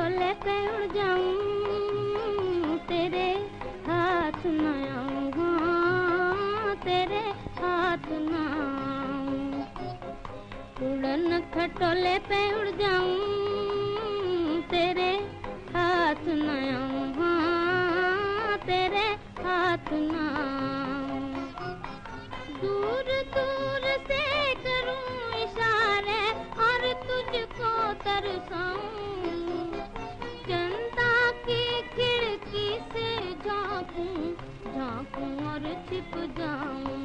खटोले पे उड़ जाऊं, तेरे हाथ न आऊं, हाँ तेरे हाथ न आऊं। उड़न खटोले पे उड़ जाऊं, तेरे हाथ न आऊं, हाँ तेरे हाथ न आऊं। दूर दूर से करूं इशारे और तुझको तरसाऊं, चंदा की खिड़की से झांकूं झांकूं और छिप जाऊं।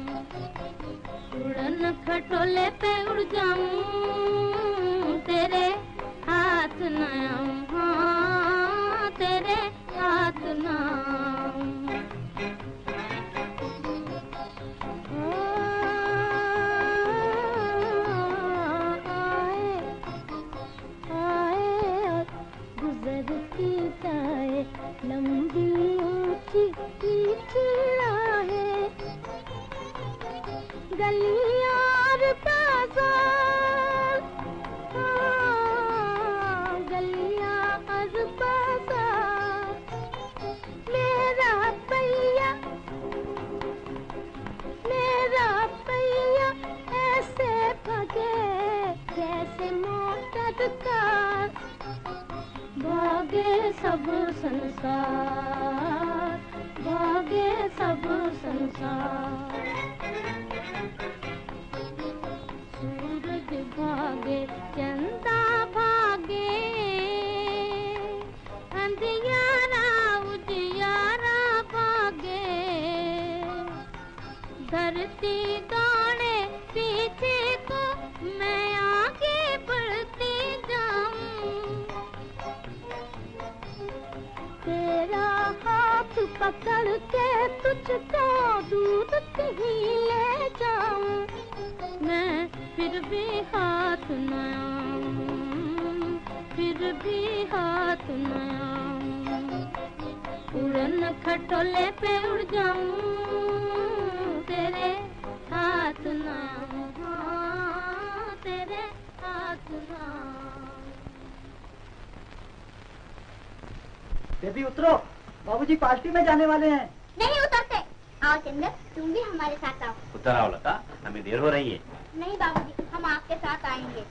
उड़न खटोले पे उड़ जाऊं, तेरे हाथ न आऊं, हाँ तेरे हाथ न आऊं। गुजरती जाए लंबी ऊंची मीठी राहें, गलियां और बाजार, गलियां और बाजार। मेरा पहिया ऐसे भागे जैसे मोटर कार, भागे सब संसार, भागे सब संसार। सूरज भागे चंदा भागे, अंधियारा उजियारा भागे। धरती दौड़े पीछे को, मैं आगे बढ़ती जाऊं। तेरा हाथ पकड़ के तुझको दूर कहीं ले जाऊं, मैं फिर भी हाथ न आऊं, फिर भी हाथ न आऊं। उड़न खटोले पे उड़ जाऊं, तेरे हाथ न आऊं, हाँ तेरे हाथ न आऊं। बेबी उतरो, बाबूजी पार्टी में जाने वाले हैं। नहीं उतरते। आओ चंदर, तुम भी हमारे साथ आओ। उतर आओ लता, हमें देर हो रही है। नहीं बाबूजी, हम आपके साथ आएंगे।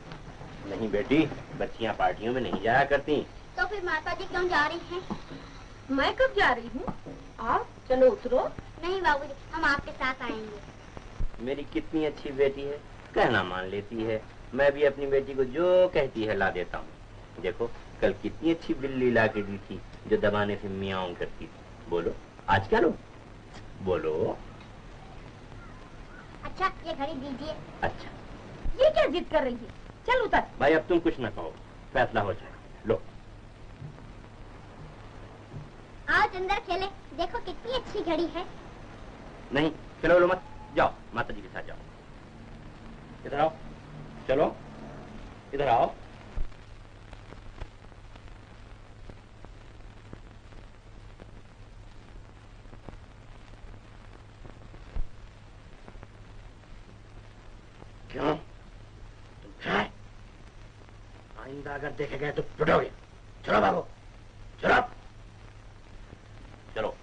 नहीं बेटी, बच्चियां पार्टियों में नहीं जाया करती। तो फिर माता जी क्यों जा रही हैं? मैं कब जा रही हूँ? आओ चलो उतरो। नहीं बाबूजी, हम आपके साथ आएंगे। मेरी कितनी अच्छी बेटी है, कहना मान लेती है। मैं भी अपनी बेटी को जो कहती है ला देता हूँ। देखो कल कितनी अच्छी बिल्ली ला के दी थी, जो दबाने से मियाऊं करती थी। बोलो आज क्या लो, बोलो। अच्छा ये घड़ी दीजिए। अच्छा ये क्या जिद कर रही है? चल उतर। भाई अब तुम कुछ न कहो, फैसला हो जाए। लो आओ चंदर खेले, देखो कितनी अच्छी घड़ी है। नहीं चलो लो मत, जाओ माता जी के साथ जाओ। इधर आओ, चलो इधर आओ। क्यों तुम क्या आइंदा अगर देखे गए तो पिटोगे। चलो भागो, चलो चलो।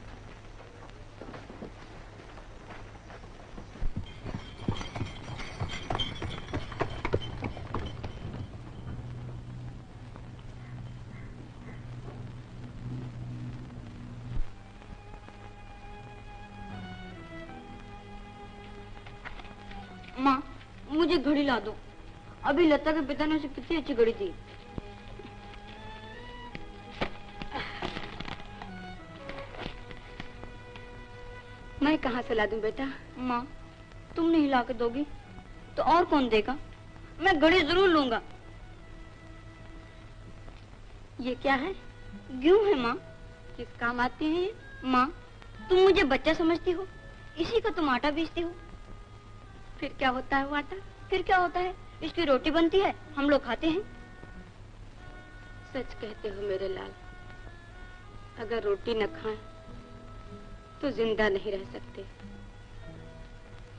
माँ मुझे घड़ी ला दो। अभी लता के पिता ने उसे कितनी अच्छी घड़ी दी। मैं कहाँ से ला दूं बेटा? माँ तुम नहीं ला के दोगी तो और कौन देगा? मैं घड़ी जरूर लूंगा। ये क्या है? क्यों है माँ? किस काम आती है ये? माँ तुम मुझे बच्चा समझती हो, इसी का तुम आटा बेचती हो। फिर क्या होता है वो आटा? फिर क्या होता है? इसकी रोटी बनती है, हम लोग खाते हैं। सच कहते हो मेरे लाल, अगर रोटी न खाएं तो जिंदा नहीं रह सकते,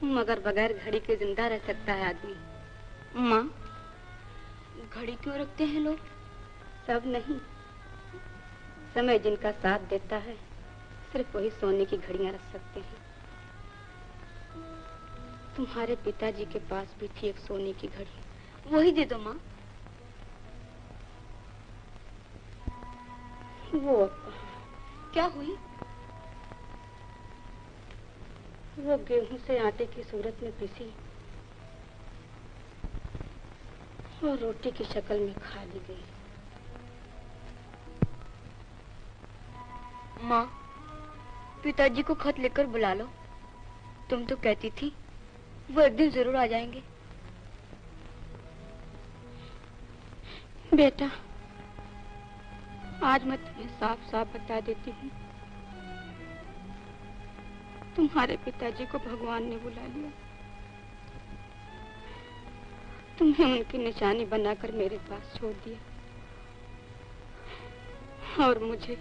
मगर बगैर घड़ी के जिंदा रह सकता है आदमी। माँ घड़ी क्यों रखते हैं लोग? सब नहीं, समय जिनका साथ देता है सिर्फ वही सोने की घड़ियां रख सकते हैं। तुम्हारे पिताजी के पास भी थी एक सोने की घड़ी, वही दे दो माँ। वो क्या हुई? वो गेहूं से आटे की सूरत में पिसी और रोटी की शक्ल में खा ली गई। माँ, पिताजी को खत लिखकर बुला लो। तुम तो कहती थी वो एक दिन जरूर आ जाएंगे। बेटा, आज मैं तुम्हें साफ साफ बता देती हूँ, तुम्हारे पिताजी को भगवान ने बुला लिया। तुम्हें उनकी निशानी बनाकर मेरे पास छोड़ दिया और मुझे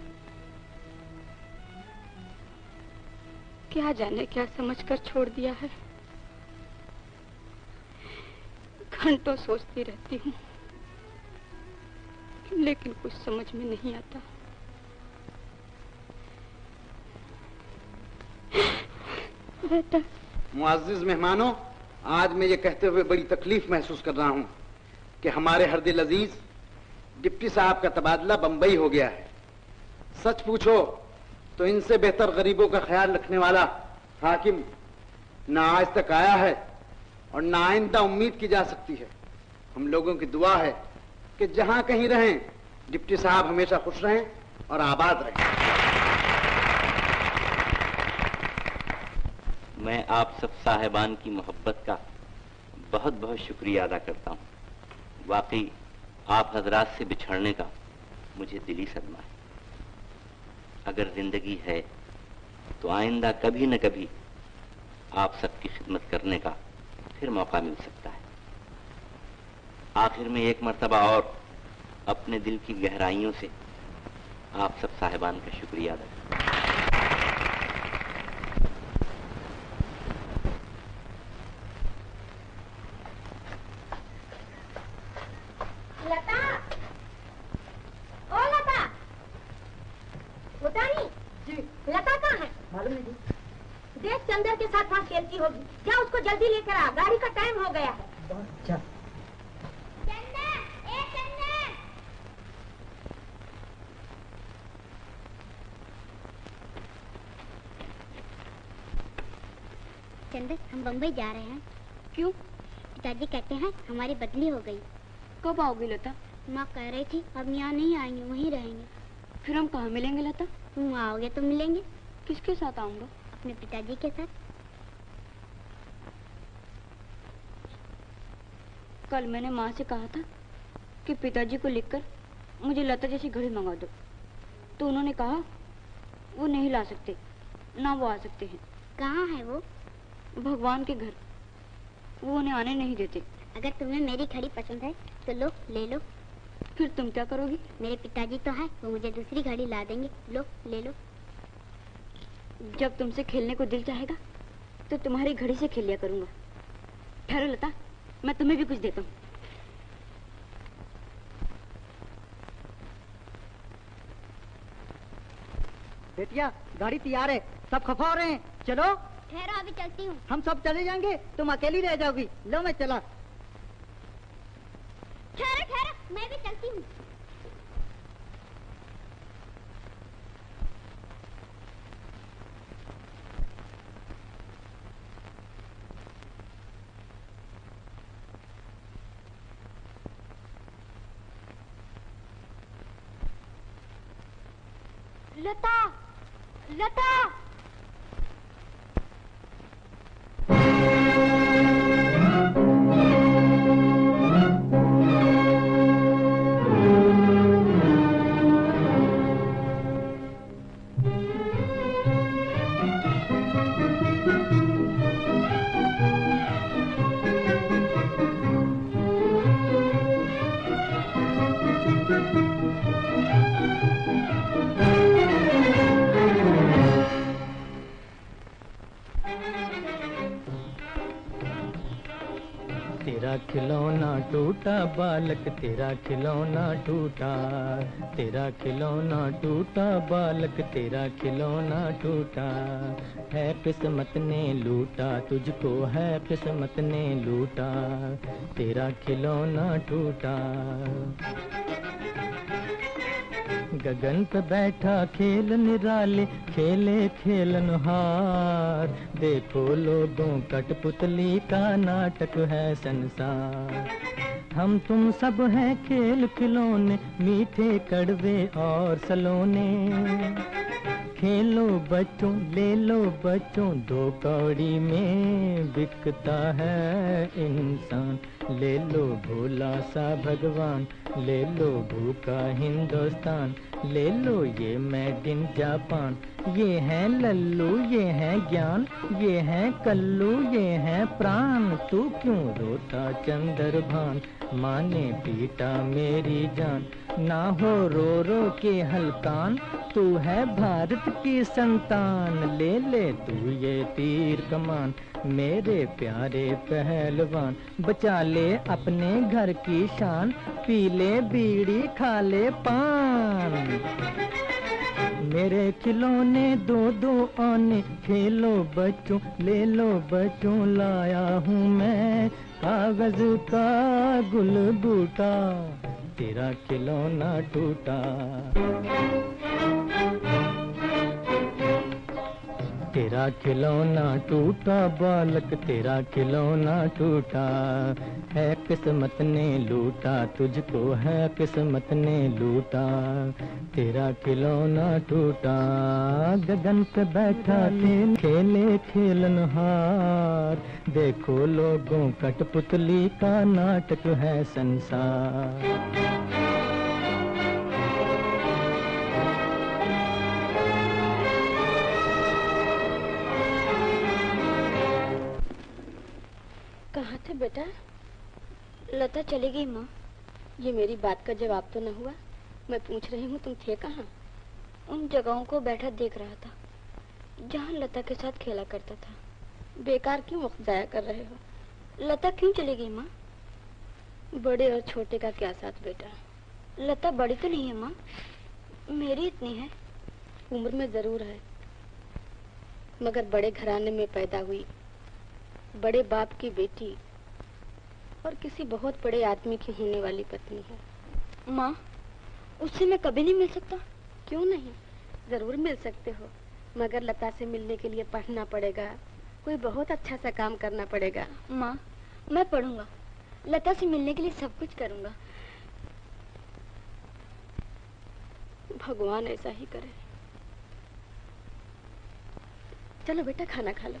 क्या जाने क्या समझकर छोड़ दिया है। घंटों सोचती रहती हूँ लेकिन कुछ समझ में नहीं आता। बेटा। मुअज़्ज़िज़ मेहमानों, आज मैं ये कहते हुए बड़ी तकलीफ महसूस कर रहा हूँ कि हमारे हर दिल अजीज डिप्टी साहब का तबादला बंबई हो गया है। सच पूछो तो इनसे बेहतर गरीबों का ख्याल रखने वाला हाकिम ना आज तक आया है और ना आइंदा उम्मीद की जा सकती है। हम लोगों की दुआ है कि जहां कहीं रहें डिप्टी साहब हमेशा खुश रहें और आबाद रहें। मैं आप सब साहिबान की मोहब्बत का बहुत बहुत शुक्रिया अदा करता हूँ। वाकई आप हजरात से बिछड़ने का मुझे दिली सदमा है। अगर जिंदगी है तो आइंदा कभी न कभी आप सबकी खिदमत करने का फिर मौका मिल सकता है। आखिर में एक मर्तबा और अपने दिल की गहराइयों से आप सब साहिबान का शुक्रिया अदा करता हूं। लता, ओ लता, होता नहीं जी। लता कहाँ है? मालूम नहीं जी। देख चंदर के साथ वहाँ खेलती होगी, क्या उसको जल्दी लेकर आ, गाड़ी का टाइम हो गया है। बहुत अच्छा। चंदर, ए चंदर। चंदर, हम बम्बई जा रहे हैं। क्यों? पिताजी कहते हैं हमारी बदली हो गई। कब आओगी लता? माँ कह रही थी अब यहाँ नहीं आएंगे, वहीं रहेंगे। फिर हम कहाँ मिलेंगे लता? तुम आओगे तो मिलेंगे। किसके साथ आऊंगा? अपने पिताजी के साथ। कल मैंने माँ से कहा था कि पिताजी को लिखकर मुझे लता जैसी घड़ी मंगा दो, तो उन्होंने कहा वो नहीं ला सकते, ना वो आ सकते हैं। कहाँ है वो? भगवान के घर। वो उन्हें आने नहीं देते। अगर तुम्हें मेरी घड़ी पसंद है तो लो, ले लो। फिर तुम क्या करोगी? मेरे पिताजी तो है, वो मुझे दूसरी घड़ी ला देंगे। लो, ले लो। जब तुमसे खेलने को दिल चाहेगा तो तुम्हारी घड़ी से खेल लिया करूंगा। ठहरो लता, मैं तुम्हें भी कुछ देता हूँ। बेटिया, गाड़ी तैयार है, सब खफा हो रहे हैं, चलो। ठहरो, अभी चलती हूँ। हम सब चले जाएंगे, तुम अकेली रह जाओगी। लो मैं चला। ठहरो ठहरो, मैं भी चलती हूँ। लता, लता। खिलौना टूटा बालक तेरा खिलौना टूटा, तेरा खिलौना टूटा बालक तेरा खिलौना टूटा। है किस्मत ने लूटा तुझको, है किस्मत ने लूटा, तेरा खिलौना टूटा। गगन पे बैठा खेल निराले, खेले खेलनहार। देखो लोगों कठपुतली का नाटक है संसार। हम तुम सब हैं खेल खिलौने, मीठे कड़वे और सलोने। खेलो बच्चों ले लो बच्चों, दो कौड़ी में बिकता है इंसान। ले लो भोला सा भगवान, ले लो भूखा हिंदुस्तान। ले लो ये मेड इन जापान। ये है लल्लू ये है ज्ञान, ये है कल्लू ये है प्राण। तू क्यों रोता चंद्रभान, माँ ने पीटा मेरी जान। ना हो रो रो के हलकान, तू है भारत की संतान। ले ले तू ये तीर कमान, मेरे प्यारे पहलवान। बचा ले अपने घर की शान, पी ले बीड़ी खा ले पान। मेरे खिलौने दो दो आने, खेलो बच्चों ले लो बच्चों। लाया हूँ मैं कागज का गुलगुटा, तेरा खिलौना टूटा। तेरा खिलौना टूटा बालक तेरा खिलौना टूटा। है किस्मत ने लूटा तुझको, है किस्मत ने लूटा, तेरा खिलौना टूटा। गगन पे बैठा खेले खेलनहार। देखो लोगों कठपुतली का नाटक है संसार। कहाँ थे बेटा? लता चली गई माँ। ये मेरी बात का जवाब तो न हुआ। मैं पूछ रही हूँ तुम थे कहाँ? उन जगहों को बैठा देख रहा था जहाँ लता के साथ खेला करता था। बेकार क्यों वक्त जाया कर रहे हो? लता क्यों चली गई माँ? बड़े और छोटे का क्या साथ बेटा। लता बड़ी तो नहीं है माँ, मेरी इतनी है। उम्र में जरूर है, मगर बड़े घराने में पैदा हुई, बड़े बाप की बेटी और किसी बहुत बड़े आदमी की होने वाली पत्नी है। माँ, उससे मैं कभी नहीं मिल सकता? क्यों नहीं, जरूर मिल सकते हो, मगर लता से मिलने के लिए पढ़ना पड़ेगा, कोई बहुत अच्छा सा काम करना पड़ेगा। माँ, मैं पढ़ूंगा, लता से मिलने के लिए सब कुछ करूंगा। भगवान ऐसा ही करे। चलो बेटा खाना खा लो।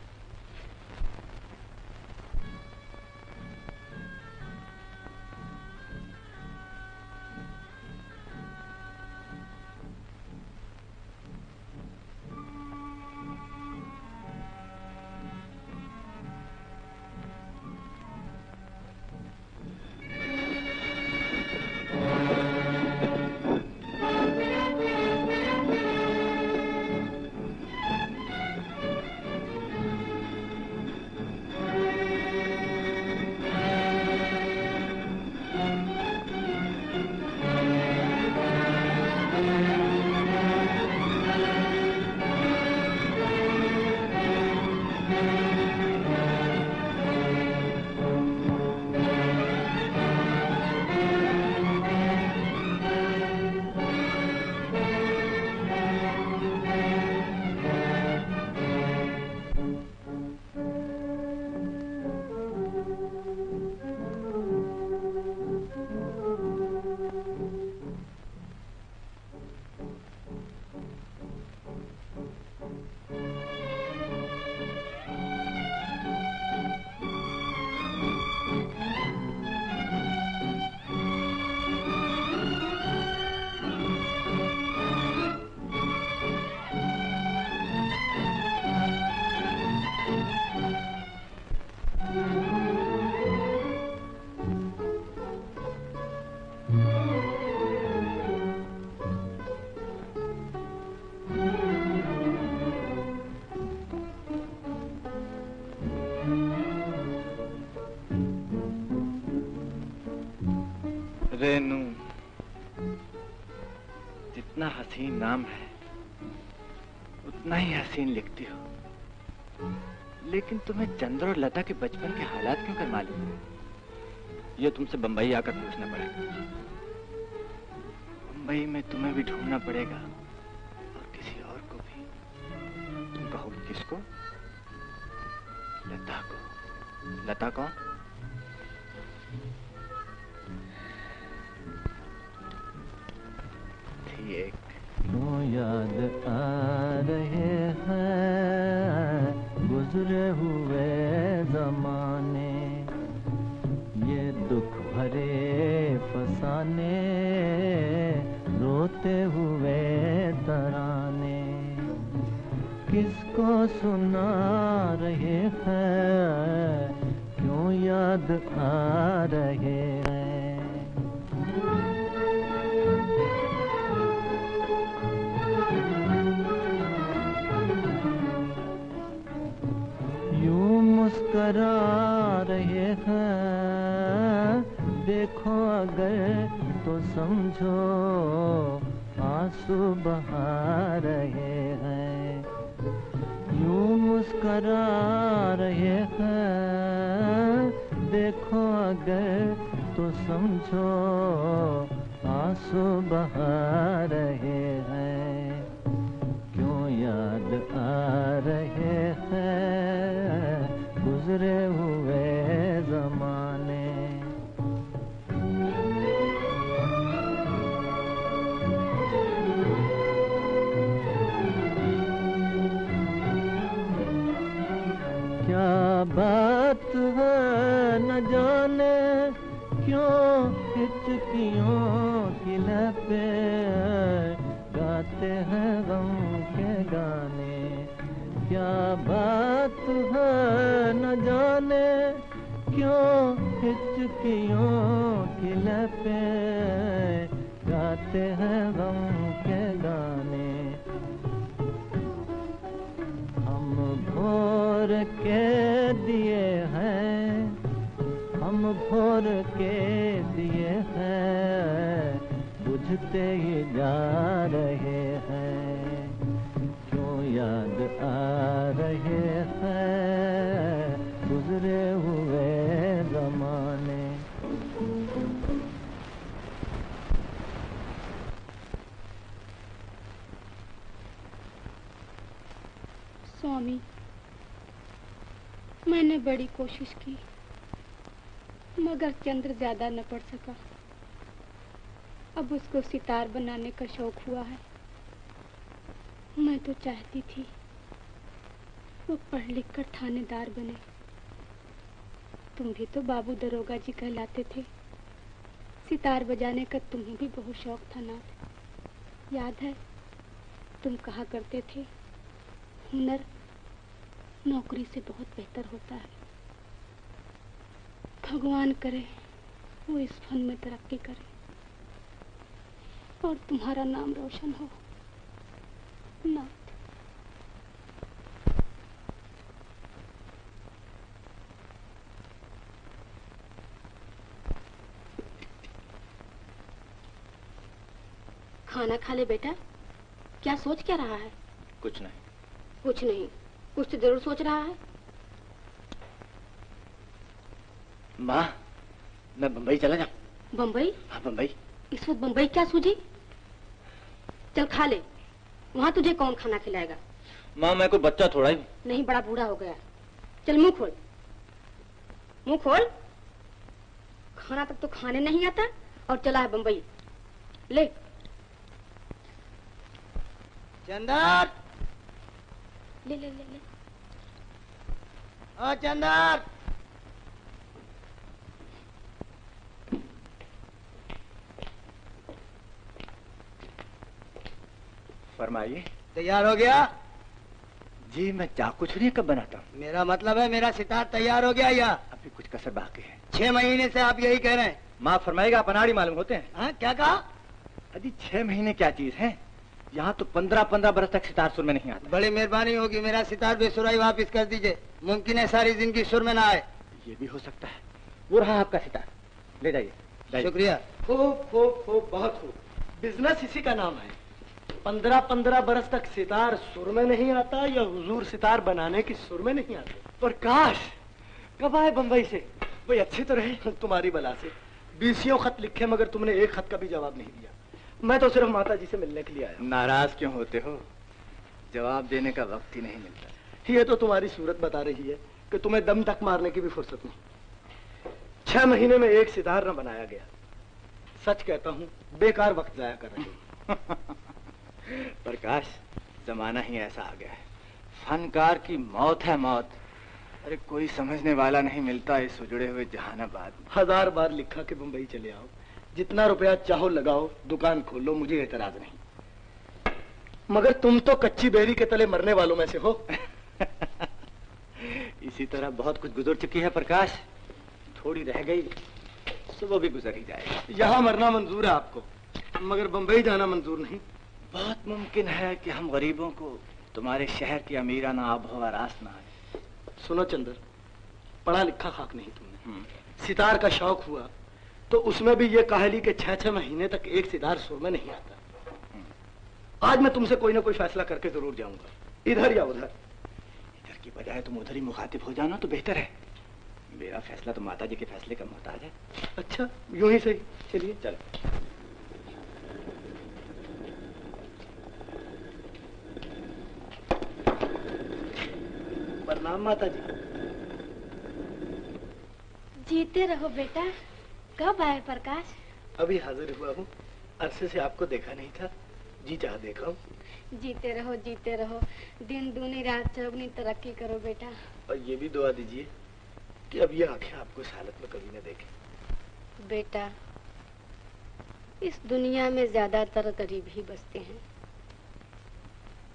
रेनू, जितना हसीन नाम है उतना ही हसीन लिखती हो। लेकिन तुम्हें चंद्र और लता के बचपन के हालात क्यों कर मालूम है? ये तुमसे बंबई आकर पूछना पड़ेगा। बंबई में तुम्हें भी ढूंढना पड़ेगा और किसी और को भी। तुम कहोगे किसको? लता को। लता कौन? थी एक। क्यों याद आ रहे हैं गुजरे हुए जमाने, ये दुख भरे फसाने, रोते हुए तराने, किसको सुना रहे हैं, क्यों याद आ रहे हैं। मुस्करा रहे हैं, देखो अगर तो समझो आंसू बहा रहे हैं। यूं मुस्करा रहे हैं, देखो अगर तो समझो आंसू बहा रहे हैं। क्यों याद आ रहे हैं गुजरे हुए जमाने। क्या बात है न जाने क्यों हिचकियों की लपे गाते हैं गम के गाने। क्या बात है न जाने क्यों हिचकियों की लपे गाते हैं गम के गाने। हम भोर के दिए हैं, हम भोर के दिए हैं, बुझते ही जा रहे हैं। क्यों याद आ रहे हैं गुजरे हुए जमाने। स्वामी, मैंने बड़ी कोशिश की मगर चंद्र ज्यादा न पढ़ सका। अब उसको सितार बनाने का शौक हुआ है। मैं तो चाहती थी वो पढ़ लिख कर थानेदार बने। तुम भी तो बाबू दरोगा जी कहलाते थे। सितार बजाने का तुम्हें भी बहुत शौक था नाथ। याद है तुम कहा करते थे हुनर नौकरी से बहुत बेहतर होता है। भगवान करे वो इस फन में तरक्की करे और तुम्हारा नाम रोशन हो नाथ। खाना खा ले बेटा। क्या सोच क्या रहा है? कुछ नहीं। कुछ नहीं, कुछ तो जरूर सोच रहा है। माँ, मैं बंबई चला जाऊं। बंबई? हाँ बंबई। इस वक्त बंबई क्या सूझी? चल खा ले, वहाँ तुझे कौन खाना खिलाएगा? माँ मैं कोई बच्चा थोड़ा ही। नहीं, बड़ा बूढ़ा हो गया। चल मुंह खोल, मुंह खोल। खाना तक तो खाने नहीं आता और चला है बंबई। ले चंदर, ले ले ले ले। ओ चंदर। फरमाइए। तैयार हो गया? जी मैं चाकू छुरी कब बनाता हूँ? मेरा मतलब है मेरा सितार तैयार हो गया या अभी कुछ कसर बाकी है। 6 महीने से आप यही कह रहे हैं। माँ फरमाएगा आप अनाड़ी मालूम होते हैं। हाँ क्या कहा? अजी 6 महीने क्या चीज है? यहाँ तो 15-15 बरस तक सितार सुर में नहीं आता। बड़ी मेहरबानी होगी, मेरा सितार बेसुराई वापस कर दीजिए। मुमकिन है सारी जिंदगी सुर में ना आए। ये भी हो सकता है। वो रहा आपका सितार, ले जाइए। शुक्रिया। खूब खूब खूब, बहुत खूब। बिजनेस इसी का नाम है। 15-15 बरस तक सितार सुर में नहीं आता या हुजूर सितार बनाने की सुर में नहीं आते। प्रकाश कब आए बंबई से? भाई अच्छे तो रहे तुम्हारी बला से। 20 खत लिखे मगर तुमने एक खत का भी जवाब नहीं दिया। मैं तो सिर्फ माता जी से मिलने के लिए आया। नाराज क्यों होते हो? जवाब देने का वक्त ही नहीं मिलता। ये तो तुम्हारी सूरत बता रही है कि तुम्हें दम तक मारने की भी फुर्सत नहीं। 6 महीने में एक सितार न बनाया गया। सच कहता हूँ बेकार वक्त जाया कर रहे हो। प्रकाश, जमाना ही ऐसा आ गया है। फनकार की मौत है मौत। अरे कोई समझने वाला नहीं मिलता इस उजड़े हुए जहानाबाद में। 1000 बार लिखा कि मुंबई चले आओ, जितना रुपया चाहो लगाओ, दुकान खोलो, मुझे एतराज नहीं। मगर तुम तो कच्ची बेरी के तले मरने वालों में से हो। इसी तरह बहुत कुछ गुजर चुकी है प्रकाश, थोड़ी रह गई, सुबह भी गुजर ही जाएगा। यहाँ मरना मंजूर है आपको, मगर बंबई जाना मंजूर नहीं। बहुत मुमकिन है कि हम गरीबों को तुम्हारे शहर की अमीराना आबहवा रास ना आए। सुनो चंदर, पढ़ा लिखा खाक नहीं तुमने। सितार का शौक हुआ तो उसमें भी ये काहली के 6-6 महीने तक एक सितार सुर में नहीं आता। आज मैं तुमसे कोई ना कोई फैसला करके जरूर जाऊंगा, इधर या उधर। इधर की बजाय तुम उधर ही मुखातिब हो जाना तो बेहतर है। मेरा फैसला तो माता जी के फैसले का मोहताज है। अच्छा, यूं ही सही। चलिए चलो। प्रणाम माता जी। जीते रहो बेटा। कब आए प्रकाश? अभी हाजिर हुआ हूँ। अरसे से आपको देखा नहीं था, जी चाह देखा हूँ। जीते रहो जीते रहो, दिन दूनी रात चौगनी तरक्की करो बेटा। और ये भी दुआ दीजिए कि अब ये आंखें आपको इस हालत में कभी न देखें। बेटा, इस दुनिया में ज्यादातर गरीब ही बसते हैं।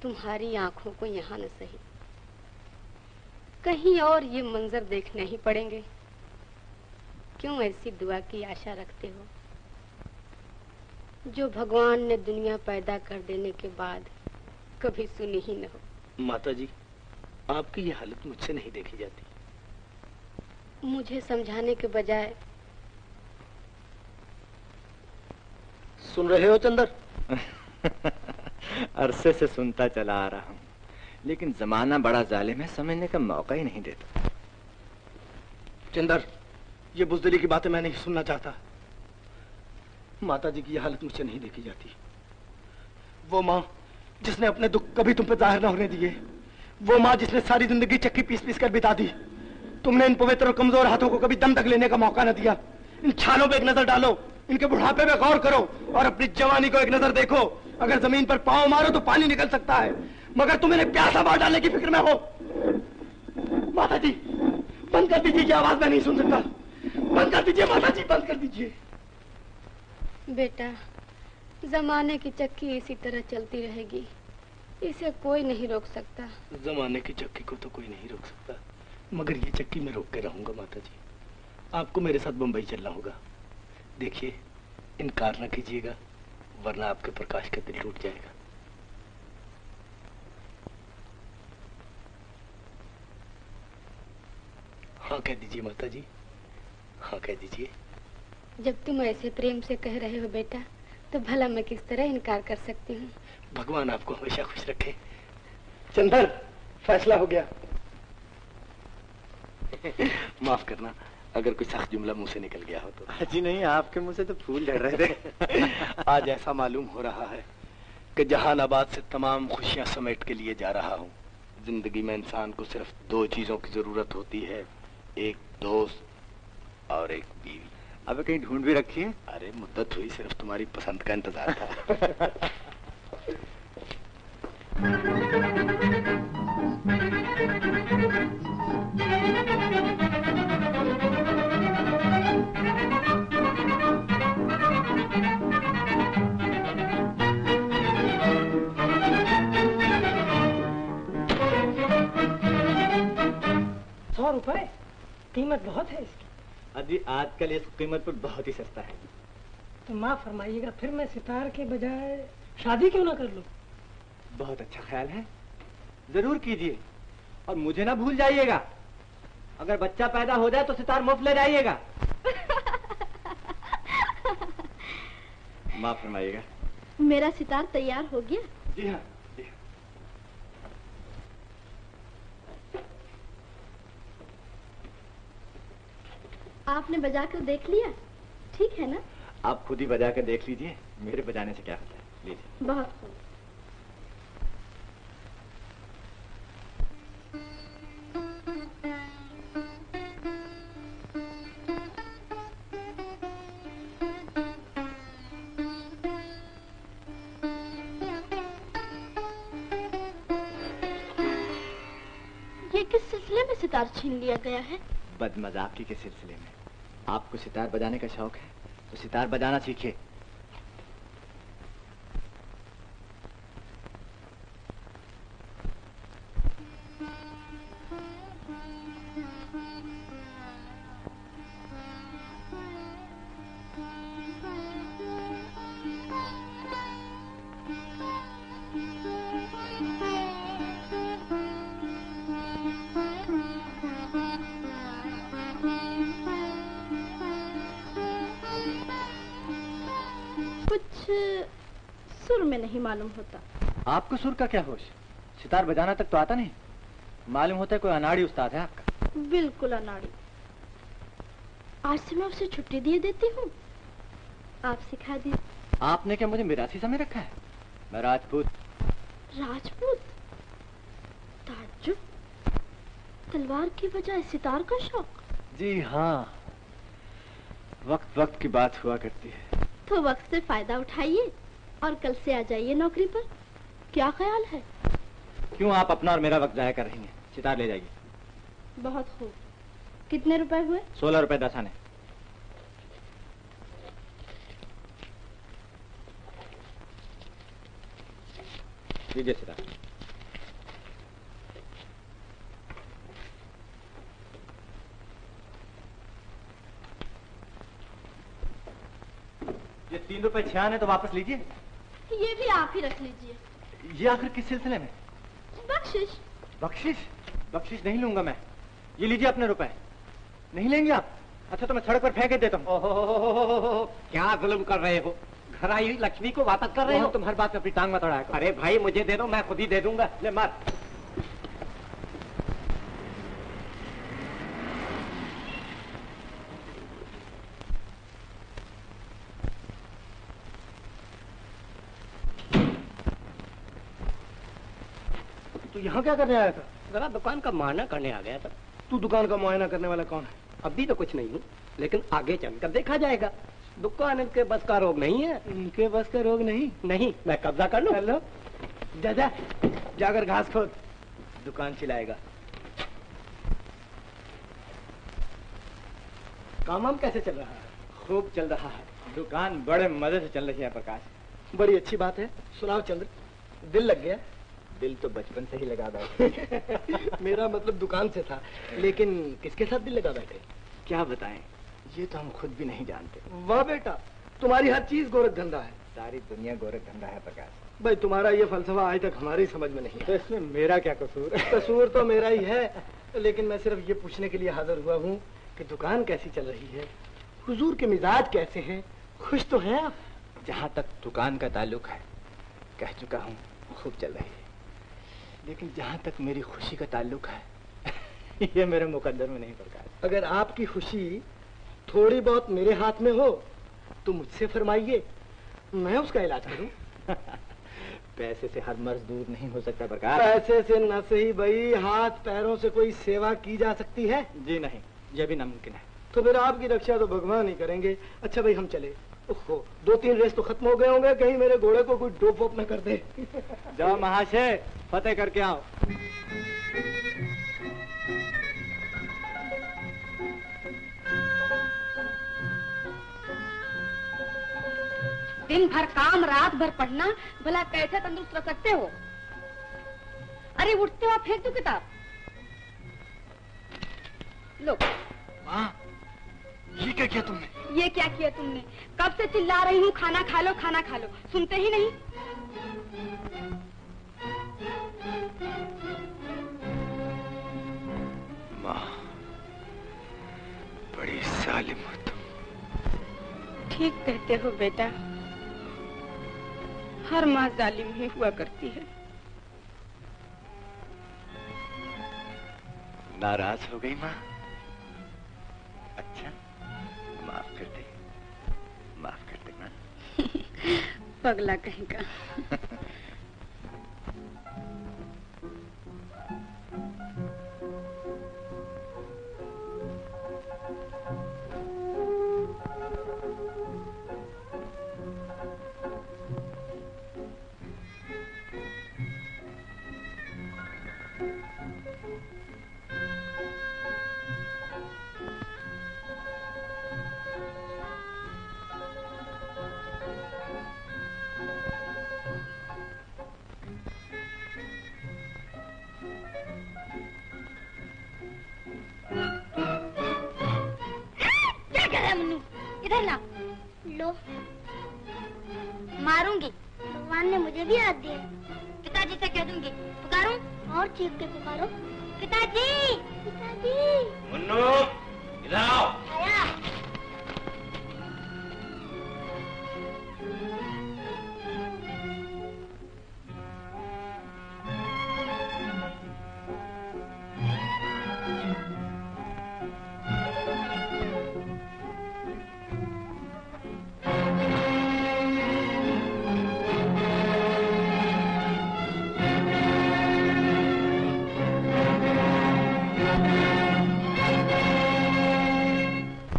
तुम्हारी आंखों को यहाँ न सही, कहीं और ये मंजर देखने ही पड़ेंगे। क्यों ऐसी दुआ की आशा रखते हो जो भगवान ने दुनिया पैदा कर देने के बाद कभी सुनी ही न हो? माता जी, आपकी ये हालत मुझसे नहीं देखी जाती। मुझे समझाने के बजाय सुन रहे हो चंदर? अरसे से सुनता चला आ रहा हूँ, लेकिन जमाना बड़ा जालिम है, समझने का मौका ही नहीं देता। चंदर, ये बुज़दिली की बातें मैं नहीं सुनना चाहता। माता जी की ये हालत मुझसे नहीं देखी जाती। वो माँ जिसने अपने दुख कभी तुम पे जाहिर न होने दिए, वो माँ जिसने सारी जिंदगी चक्की पीस पीस कर बिता दी, तुमने इन पवित्र और कमजोर हाथों को कभी दम तक लेने का मौका न दिया। इन छालों पे एक नजर डालो, इनके बुढ़ापे पे गौर करो और अपनी जवानी को एक नजर देखो। अगर जमीन पर पांव मारो तो पानी निकल सकता है, मगर तुम इन्हें प्यासा मार डालने की फिक्र में हो। माता जी, बंद कर दीजिए, ये आवाज मैं नहीं सुन सकता। बंद कर दीजिए माता जी, बंद कर दीजिए। बेटा, जमाने की चक्की इसी तरह चलती रहेगी, इसे कोई नहीं रोक सकता। जमाने की चक्की को तो कोई नहीं रोक सकता, मगर ये चक्की मैं रोक के रहूंगा। माता जी, आपको मेरे साथ बंबई चलना होगा। देखिए, इनकार न कीजिएगा, वरना आपके प्रकाश का दिल टूट जाएगा। हाँ कह दीजिए माता जी, हाँ कह दीजिए। जब तुम ऐसे प्रेम से कह रहे हो बेटा, तो भला मैं किस तरह इनकार कर सकती हूँ? भगवान आपको हमेशा खुश रखे। चंदर, फैसला हो गया। माफ करना अगर कोई सख्त जुमला मुंह से निकल गया हो तो। जी नहीं, आपके मुंह से तो फूल झड़ रहे थे। आज ऐसा मालूम हो रहा है कि जहानाबाद से तमाम खुशियां समेट के लिए जा रहा हूँ। जिंदगी में इंसान को सिर्फ 2 चीजों की जरूरत होती है, एक दोस्त और एक बीवी। अब कहीं ढूंढ भी रखी है? अरे मुद्दत हुई, सिर्फ तुम्हारी पसंद का इंतजार था। 100 रुपए कीमत बहुत है इसकी। अभी आजकल इस कीमत पर बहुत ही सस्ता है। तो माफ फरमाइएगा, फिर मैं सितार के बजाय शादी क्यों ना कर लूं? बहुत अच्छा ख्याल है, जरूर कीजिए। और मुझे ना भूल जाइएगा, अगर बच्चा पैदा हो जाए तो सितार मुफ्त ले जाइएगा। माफ फरमाइएगा। मेरा सितार तैयार हो गया? जी हाँ, जी हाँ। आपने बजा कर देख लिया? ठीक है ना? आप खुद ही बजा कर देख लीजिए, मेरे बजाने से क्या होता है। लीजिए। बहुत खूब। ये किस सिलसिले में सितार छीन लिया गया है? बदमजाकी के सिलसिले में। आपको सितार बजाने का शौक है तो सितार बजाना सीखिए। सुर में नहीं मालूम होता। आपको सुर का क्या होश? सितार बजाना तक तो आता नहीं। मालूम होता है कोई अनाड़ी उस्ताद है आपका। बिल्कुल अनाड़ी। आज से मैं उसे छुट्टी दिए देती हूँ। आप सिखा दीजिए। आपने क्या मुझे मिरासी समझ रखा है? मैं राजपूत। राजपूत? ताज्जुब। तलवार की बजाय सितार का शौक? जी हाँ, वक्त वक्त की बात हुआ करती है। तो वक्त से फायदा उठाइए और कल से आ जाइए नौकरी पर। क्या ख्याल है? क्यों आप अपना और मेरा वक्त जाया कर रही हैं? सितार ले जाइए। बहुत खूब। कितने रुपए हुए? 16 रुपए 10 आने। लीजिए सितार। ये 3 रुपए 6 आने तो वापस लीजिए। ये भी आप ही रख लीजिए। ये आखिर किस सिलसिले में? बख्शिश। बख्शिश? बख्शिश नहीं लूंगा मैं। ये लीजिए अपने रुपए। नहीं लेंगे आप? अच्छा तो मैं सड़क पर फेंक देता हूँ। क्या जुल्म कर रहे हो? घर आई लक्ष्मी को वापस कर रहे हो? तुम हर बात में अपनी टांग मत अड़ाया करो। अरे भाई मुझे दे दो, मैं खुद ही दे दूंगा। ले मार। तू यहाँ क्या करने आया था? जरा दुकान का मुआयना करने आ गया था। तू दुकान का मुआयना करने वाला कौन है? अभी तो कुछ नहीं हूँ, लेकिन आगे चलकर देखा जाएगा। दुकान इनके बस का रोग नहीं है। इनके बस का रोग नहीं? नहीं, मैं कब्जा कर लूं। लो, जा जा, जाकर घास खोद, दुकान चिल्लाएगा। काम वाम कैसे चल रहा है? खूब चल रहा है। दुकान बड़े मजे से चल रही है प्रकाश। बड़ी अच्छी बात है। सुनाओ चंद्र, दिल लग गया? दिल तो बचपन से ही लगा बैठे। मेरा मतलब दुकान से था, लेकिन किसके साथ दिल लगा बैठे? क्या बताएं, ये तो हम खुद भी नहीं जानते। वाह बेटा, तुम्हारी हर चीज गोरख धंधा है। सारी दुनिया गोरख धंधा है प्रकाश। भाई तुम्हारा ये फलसफा आज तक हमारी समझ में नहीं है। तो इसमें मेरा क्या कसूर? कसूर तो मेरा ही है, लेकिन मैं सिर्फ ये पूछने के लिए हाजिर हुआ हूँ कि दुकान कैसी चल रही है, हुजूर के मिजाज कैसे हैं, खुश तो हैं आप? जहाँ तक दुकान का ताल्लुक है, कह चुका हूँ, खूब चल रही है। लेकिन जहाँ तक मेरी खुशी का ताल्लुक है, ये मेरे मुकद्दर में नहीं प्रकाश। अगर आपकी खुशी थोड़ी बहुत मेरे हाथ में हो तो मुझसे फरमाइए, मैं उसका इलाज करूं। पैसे से हर मर्ज दूर नहीं हो सकता प्रकाश। पैसे से न सही भाई, हाथ पैरों से कोई सेवा की जा सकती है? जी नहीं, यह भी नामुमकिन है। तो फिर आपकी रक्षा तो भगवान ही करेंगे। अच्छा भाई हम चले। ओहो, 2-3 रेस तो खत्म हो गए होंगे, कहीं मेरे घोड़े को कोई डोप वोप न कर दे। जाओ महाशय, फतेह करके आओ। दिन भर काम, रात भर पढ़ना, भला कैसे तंदुरुस्त रह सकते हो? अरे उठते हो फेंक दो किताब। लो। माँ, ये क्या किया तुमने? ये क्या किया तुमने? कब से चिल्ला रही हूँ खाना खा लो, खाना खा लो, सुनते ही नहीं। माँ, बड़ी जालिम हो तुम। ठीक कहते हो बेटा, हर माँ जालिम ही हुआ करती है। नाराज हो गई माँ? अच्छा, माफ कर दे, माफ कर दे माँ। पगला कहीं का। इधर ला। लो। मारूंगी। भगवान ने मुझे भी हाथ दिए। पिताजी से कह दूंगी। पुकारूं? और चीख के पुकारो। पिताजी, पिताजी। मुन्नू, इधर आओ। आया।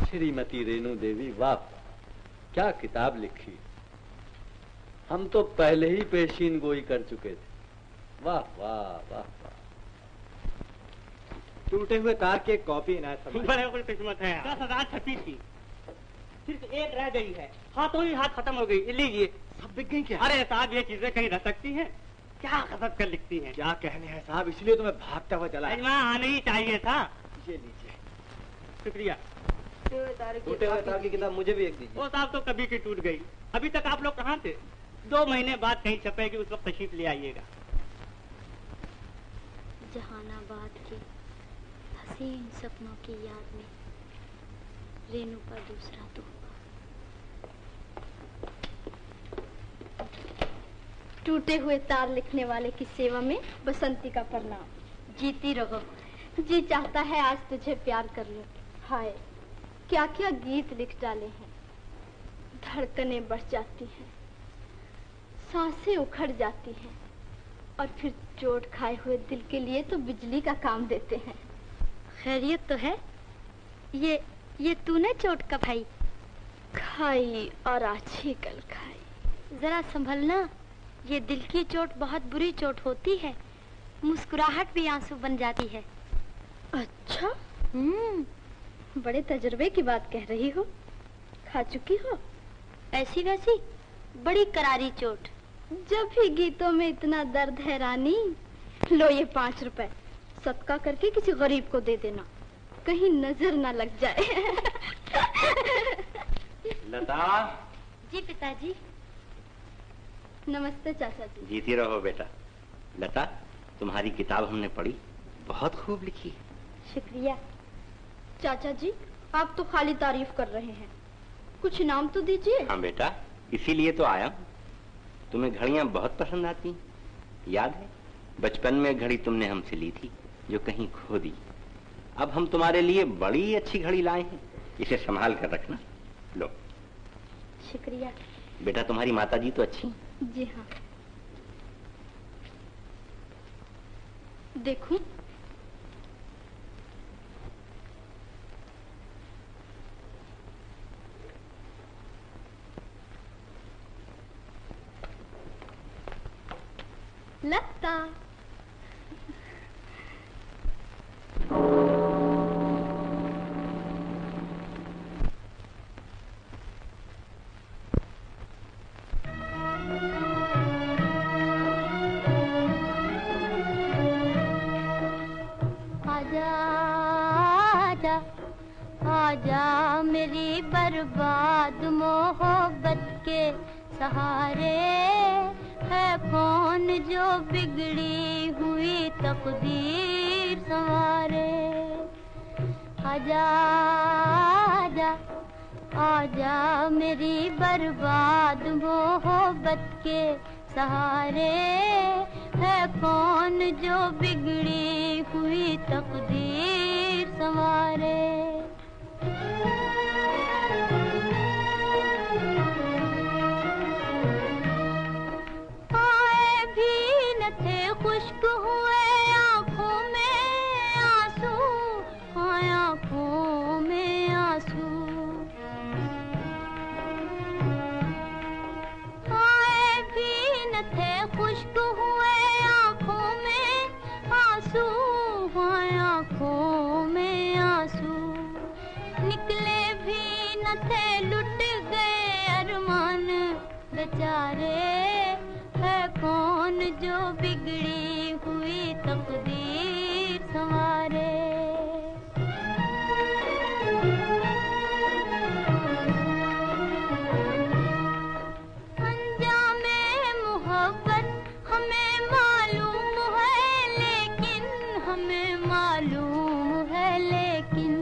श्रीमती रेणु देवी, वाह, क्या किताब लिखी। हम तो पहले ही पेशीन गोई कर चुके थे। वाह वाह वाह वाह। टूटे हुए तार की एक कॉपी इनायत फरमाइए। बड़े खुश किस्मत है। 10,000 छपी थी, सिर्फ एक रह गई है। हाथों ही हाथ खत्म हो गई। लीजिए। सब बिक गई क्या? अरे साहब, ये चीजें कहीं रह सकती हैं? क्या कसरत कर लिखती हैं? क्या कहने हैं साहब, इसलिए तो मैं भागता हुआ चला। अजमा आने ही चाहिए था। ये लीजिए। शुक्रिया। टूटे हुए तार की किताब मुझे भी एक दीजिए। वो साहब तो कभी की टूट गई। अभी तक आप लोग कहाँ थे? 2 महीने बाद कहीं छपेगी, उस वक्त तशरीफ ले आइएगा। जहानाबाद के हसीन सपनों की याद में रेणु का दूसरा तोहफा। टूटे हुए तार लिखने वाले की सेवा में बसंती का प्रणाम। जीती रहो। जी चाहता है आज तुझे प्यार कर लूं। हाय, क्या क्या गीत लिख डाले हैं। धड़कनें बढ़ जाती हैं, सांसें उखड़ जाती हैं, और फिर चोट खाए हुए दिल के लिए तो बिजली का काम देते हैं। खैरियत तो है? ये तूने चोट कब खाई? खाई, और आज ही कल खाई। जरा संभलना, ये दिल की चोट बहुत बुरी चोट होती है। मुस्कुराहट भी आंसू बन जाती है। अच्छा? बड़े तजुर्बे की बात कह रही हो। खा चुकी हो? ऐसी वैसी बड़ी करारी चोट। जब भी गीतों में इतना दर्द है रानी, लो ये 5 रुपए सदका करके किसी गरीब को दे देना, कहीं नजर ना लग जाए। लता। जी पिताजी। नमस्ते चाचा जी। जीती रहो बेटा। लता, तुम्हारी किताब हमने पढ़ी, बहुत खूब लिखी। शुक्रिया। चाचा जी, आप तो खाली तारीफ कर रहे हैं, कुछ इनाम तो दीजिए। हाँ बेटा, इसीलिए तो आया हूँ। तुम्हें घड़ियां बहुत पसंद आती। याद है बचपन में घड़ी तुमने हमसे ली थी, जो कहीं खो दी। अब हम तुम्हारे लिए बड़ी अच्छी घड़ी लाए हैं, इसे संभाल कर रखना। लो। शुक्रिया। बेटा, तुम्हारी माताजी तो अच्छी? जी हाँ। देखूं? लता। आजा आजा आजा मेरी बर्बाद मोहब्बत के सहारे, है कौन जो बिगड़ी हुई तकदीर संवारे। आजा आजा आजा मेरी बर्बाद मोहब्बत के सहारे, है कौन जो बिगड़ी हुई तकदीर संवारे। आए भी न थे खुश्क हुए आंखों में आंसू, आंखों में आंसू। आए भी न थे खुश्क हुए आंखों में आंसू, आंखों में आंसू। निकले भी न थे लुट गए अरमान बेचारे, है कौन जो बिगड़ी हुई तकदीर संवारे। अंजामे मोहब्बत हमें मालूम है, लेकिन हमें मालूम है, लेकिन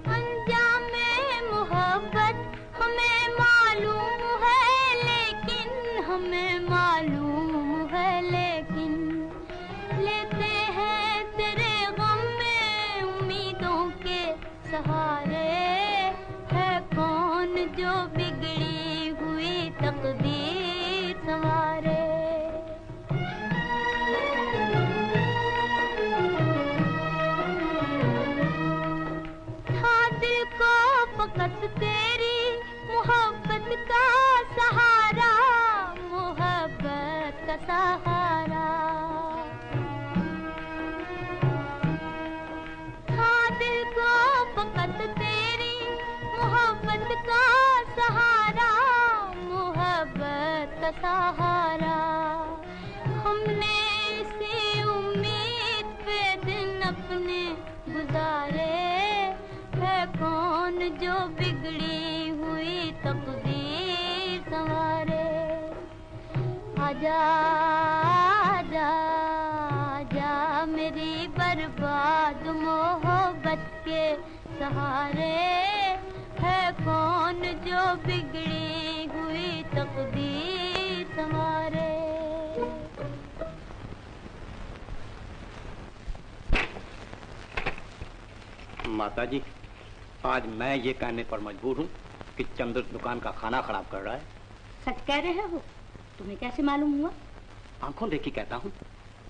अंजामे मोहब्बत हमें मालूम है, लेकिन हमें मालूम है, लेकिन लेते हैं तेरे गम में उम्मीदों के सहारे, है कौन जो बिगड़ी हुई तकदीर संवारे। था दिल को फकत तेरी मोहब्बत का सहारा, मोहब्बत का सहारा। था दिल को फकत तेरी मोहब्बत का सहारा, मोहब्बत का सहारा। हमने इसी उम्मीद पे दिन अपने गुजारे, है कौन जो बिगड़ी हुई तकदीर संवारे। आजा आजा आजा मेरी बर्बाद मोहब्बत के सहारे, है कौन जो बिगड़ी हुई तकदीर संवारे। माताजी, आज मैं ये कहने पर मजबूर हूँ कि चंद्र दुकान का खाना खराब कर रहा है। सच कह रहे हो? तुम्हें कैसे मालूम हुआ? आंखों देखी कहता हूँ।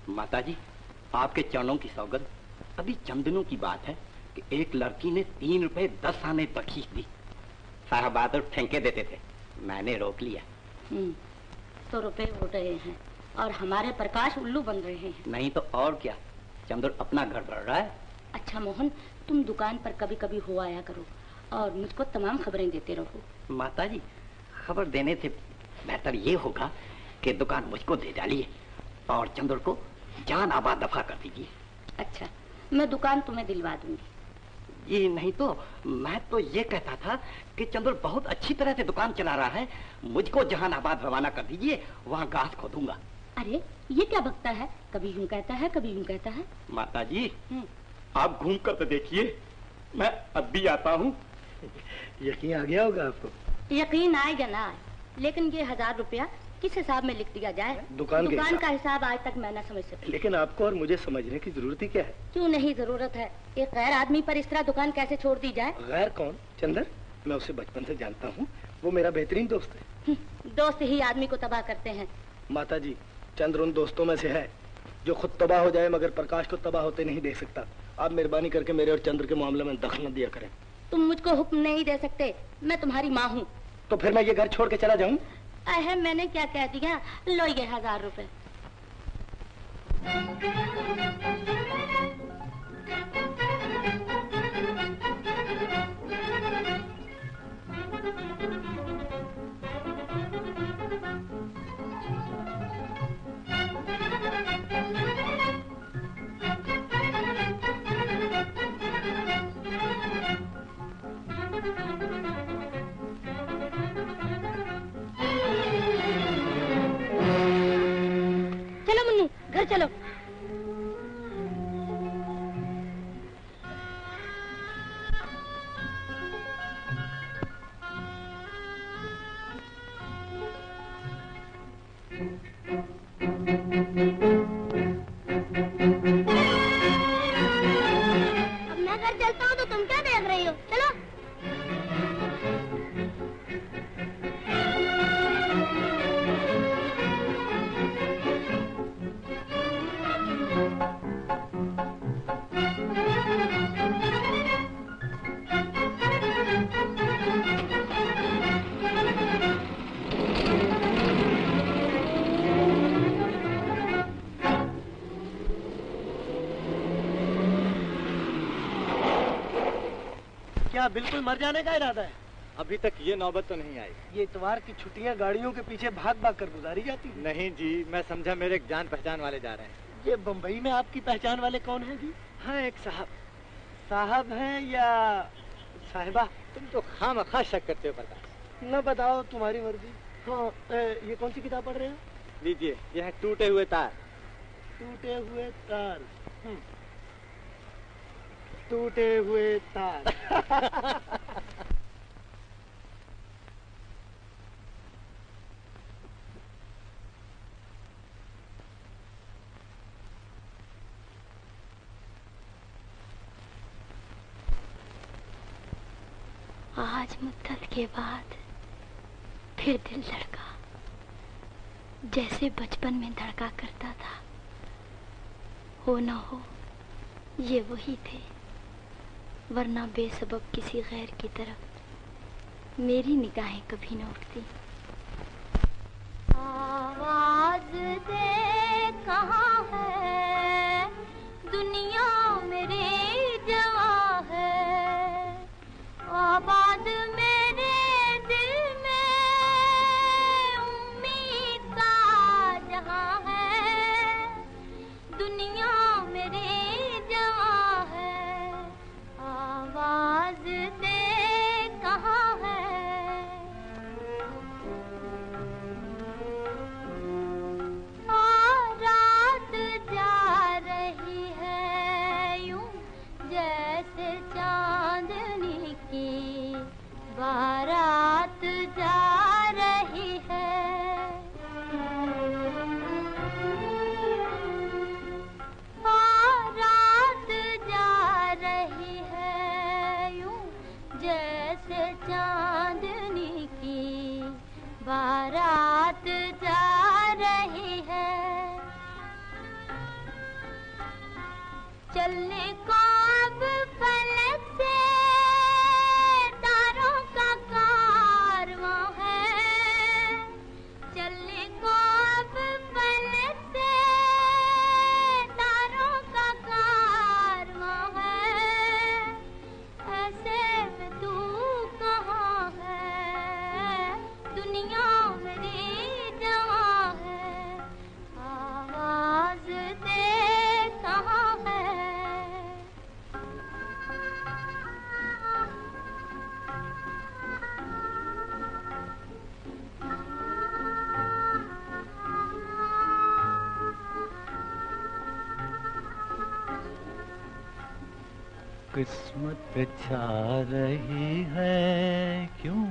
माताजी, आपके चरणों की सौगंध। अभी चंद दिनों की बात है कि एक लड़की ने 3 रुपए 10 आने बख्शीश दी। साहब बहादुर फेंके देते थे, मैंने रोक लिया। तो रुपए उड़ रहे हैं और हमारे प्रकाश उल्लू बन रहे हैं। नहीं तो और क्या, चंद्र अपना घर बढ़ रहा है। अच्छा मोहन, तुम दुकान पर कभी कभी हो आया करो और मुझको तमाम खबरें देते रहो। माताजी, खबर देने से बेहतर ये होगा कि दुकान मुझको दे डालिए और चंद्र को जान आबाद दफा कर दीजिए। अच्छा, मैं दुकान तुम्हें दिलवा दूंगी। ये नहीं तो मैं तो ये कहता था कि चंद्र बहुत अच्छी तरह से दुकान चला रहा है, मुझको जहानाबाद रवाना कर दीजिए, वहाँ घास खोदूंगा। अरे ये क्या बकता है, कभी यूं कहता है कभी यूं कहता है। माताजी, आप घूम कर तो देखिए, मैं अब भी आता हूँ। यकीन आ गया होगा आपको। यकीन आए या ना आए, लेकिन ये 1000 रुपया किस हिसाब में लिख दिया जाए? दुकान का हिसाब आज तक मैं न समझ सकी। लेकिन आपको और मुझे समझने की जरूरत ही क्या है? क्यों नहीं जरूरत है, एक गैर आदमी पर इस तरह दुकान कैसे छोड़ दी जाए? गैर कौन? चंदर, मैं उसे बचपन से जानता हूँ, वो मेरा बेहतरीन दोस्त है। दोस्त ही आदमी को तबाह करते हैं। माताजी, चंद्र उन दोस्तों में से है जो खुद तबाह हो जाए मगर प्रकाश को तबाह होते नहीं देख सकता। आप मेहरबानी करके मेरे और चंद्र के मामले में दखल न दिया करें। तुम मुझको हुक्म नहीं दे सकते, मैं तुम्हारी माँ हूँ। तो फिर मैं ये घर छोड़ के चला जाऊँ? मैंने क्या कह दिया? लो ये 1000 रुपए। चलो मुन्नू, घर चलो। मैं घर चलता हूँ तो तुम क्या देख रही हो? चलो। क्या बिल्कुल मर जाने का इरादा है? अभी तक ये नौबत तो नहीं आई। ये इतवार की छुट्टियां गाड़ियों के पीछे भाग भाग कर गुजारी जाती है। नहीं जी, मैं समझा मेरे एक जान पहचान वाले जा रहे हैं। ये बम्बई में आपकी पहचान वाले कौन है जी? हाँ, एक साहब। साहब हैं या साहिबा? तुम तो खामखा शक करते हो प्रकाश। न बताओ, तुम्हारी मर्जी। हाँ, ये कौन सी किताब पढ़ रहे हो? लीजिए, यह है टूटे हुए तार। टूटे हुए तार। टूटे हुए तार। आज मुद्दत के बाद फिर दिल धड़का, जैसे बचपन में धड़का करता था। हो न हो ये वही थे, वरना बेसबब किसी गैर की तरफ मेरी निगाहें कभी न उठती। आवाज दे कहाँ है, दुनिया मेरी जवां है, आबाद मेरे दिल में उम्मीद का जहां है, दुनिया मेरी जवां है, आवाज दे कहाँ है। रात जा रही है यूं जैसे चांदनी की बारात जा रही है, रात जा रही है यूं जैसे चांदनी की बारात जा रही है, चलने को अब फलक से तारों का कारवां है, चलने को अब फलक से तारों का कारवां है, ऐसे में तू कहाँ है, दुनिया मेरी जवां है, आवाज दे कहाँ है। किस्मत छा रही है क्यों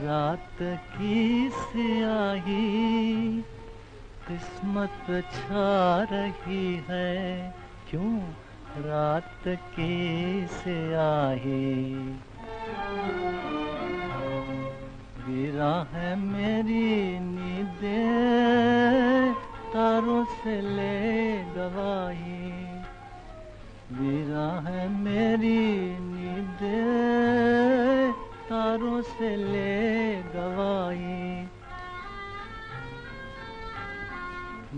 रात की स्याही, किस्मत छा रही है क्यों रात की स्याही, गिरा है मेरी नींदें तारों से ले गवाही, गिरा है मेरी नींदें तारों से ले गवाही,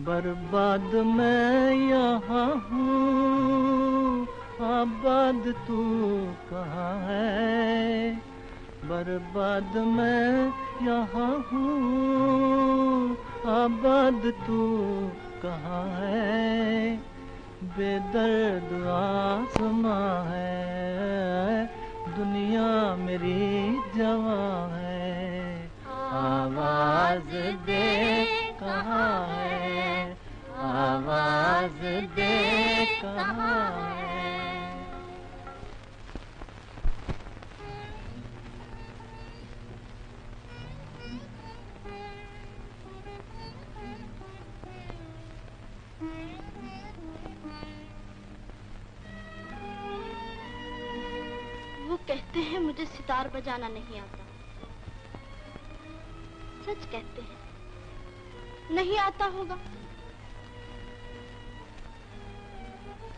बर्बाद मैं यहाँ हूँ आबाद तू कहाँ है, बर्बाद मैं यहाँ हूँ आबाद तू कहाँ है, बेदर्द आसमां है दुनिया मेरी जवां है, आवाज दे कहाँ है, आवाज दे कहाँ है। कहते हैं मुझे सितार बजाना नहीं आता। सच कहते हैं, नहीं आता होगा,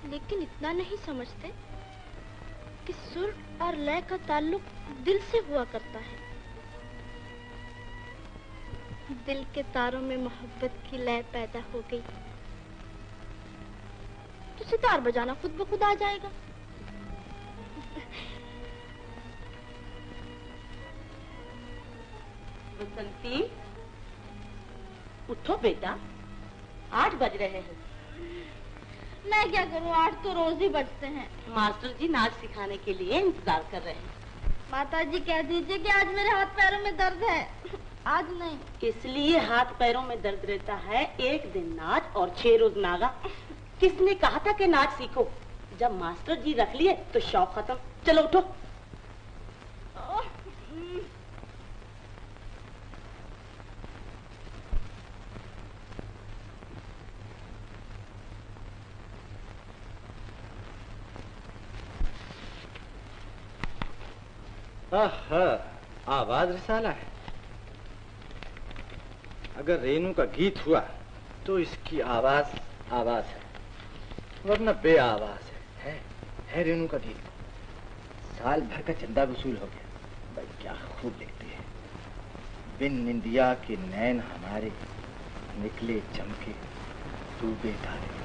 लेकिन इतना नहीं समझते कि सुर और लय का ताल्लुक दिल से हुआ करता है। दिल के तारों में मोहब्बत की लय पैदा हो गई तो सितार बजाना खुद ब खुद आ जाएगा। बसंती, उठो बेटा, 8 बज रहे हैं। मैं क्या करूं, 8 तो रोज ही बजते हैं। मास्टर जी नाच सिखाने के लिए इंतजार कर रहे हैं। माता जी कह दीजिए कि आज मेरे हाथ पैरों में दर्द है। आज नहीं, इसलिए हाथ पैरों में दर्द रहता है। एक दिन नाच और 6 रोज नागा। किसने कहा था कि नाच सीखो? जब मास्टर जी रख लिए तो शौक खत्म। चलो उठो। आवाज रिसाला है। अगर रेनू का गीत हुआ तो इसकी आवाज आवाज है, वरना बे आवाज है रेनू का गीत। साल भर का चंदा वसूल हो गया। भाई क्या खूब लिखती है। बिन निंदिया के नैन हमारे, निकले चमके डूबे तारे।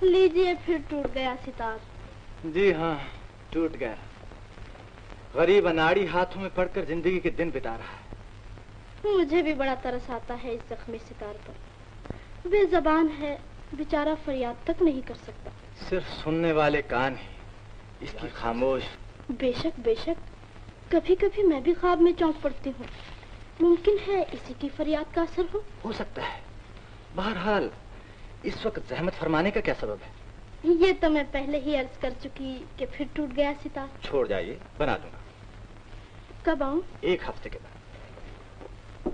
लीजिए, फिर टूट गया सितार। जी हाँ, टूट गया। गरीब अनाड़ी हाथों में पड़कर जिंदगी के दिन बिता रहा है। मुझे भी बड़ा तरस आता है इस जख्मी सितार पर। बेज़बान है, बेचारा फरियाद तक नहीं कर सकता। सिर्फ सुनने वाले कान ही इसकी खामोश। बेशक बेशक, कभी कभी मैं भी ख्वाब में चौंक पड़ती हूँ। मुमकिन है इसी की फरियाद का असर हो सकता है। बहरहाल इस वक्त जहमत फरमाने का क्या सबब है? ये तो मैं पहले ही अर्ज कर चुकी कि फिर टूट गया सितार। छोड़ जाइए, बना दूंगा। कब आऊं? 1 हफ्ते के बाद।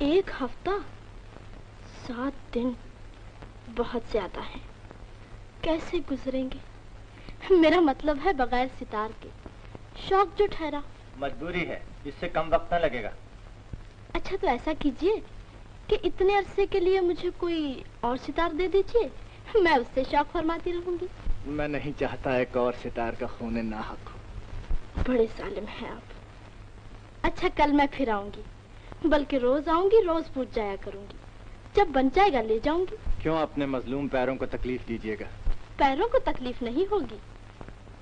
1 हफ्ता? 7 दिन बहुत ज्यादा है। कैसे गुजरेंगे? मेरा मतलब है बगैर सितार के। शौक जो ठहरा। मजबूरी है, इससे कम वक्त न लगेगा। अच्छा तो ऐसा कीजिए कि इतने अरसे के लिए मुझे कोई और सितार दे दीजिए, मैं उससे शौक फरमाती रहूंगी। मैं नहीं चाहता एक और सितार का खून नाहक हो। बड़े जालिम हैं आप। अच्छा कल मैं फिर आऊंगी, बल्कि रोज आऊंगी, रोज पूछ जाया करूंगी। जब बन जाएगा ले जाऊंगी। क्यों अपने मजलूम पैरों को तकलीफ दीजिएगा? पैरों को तकलीफ नहीं होगी,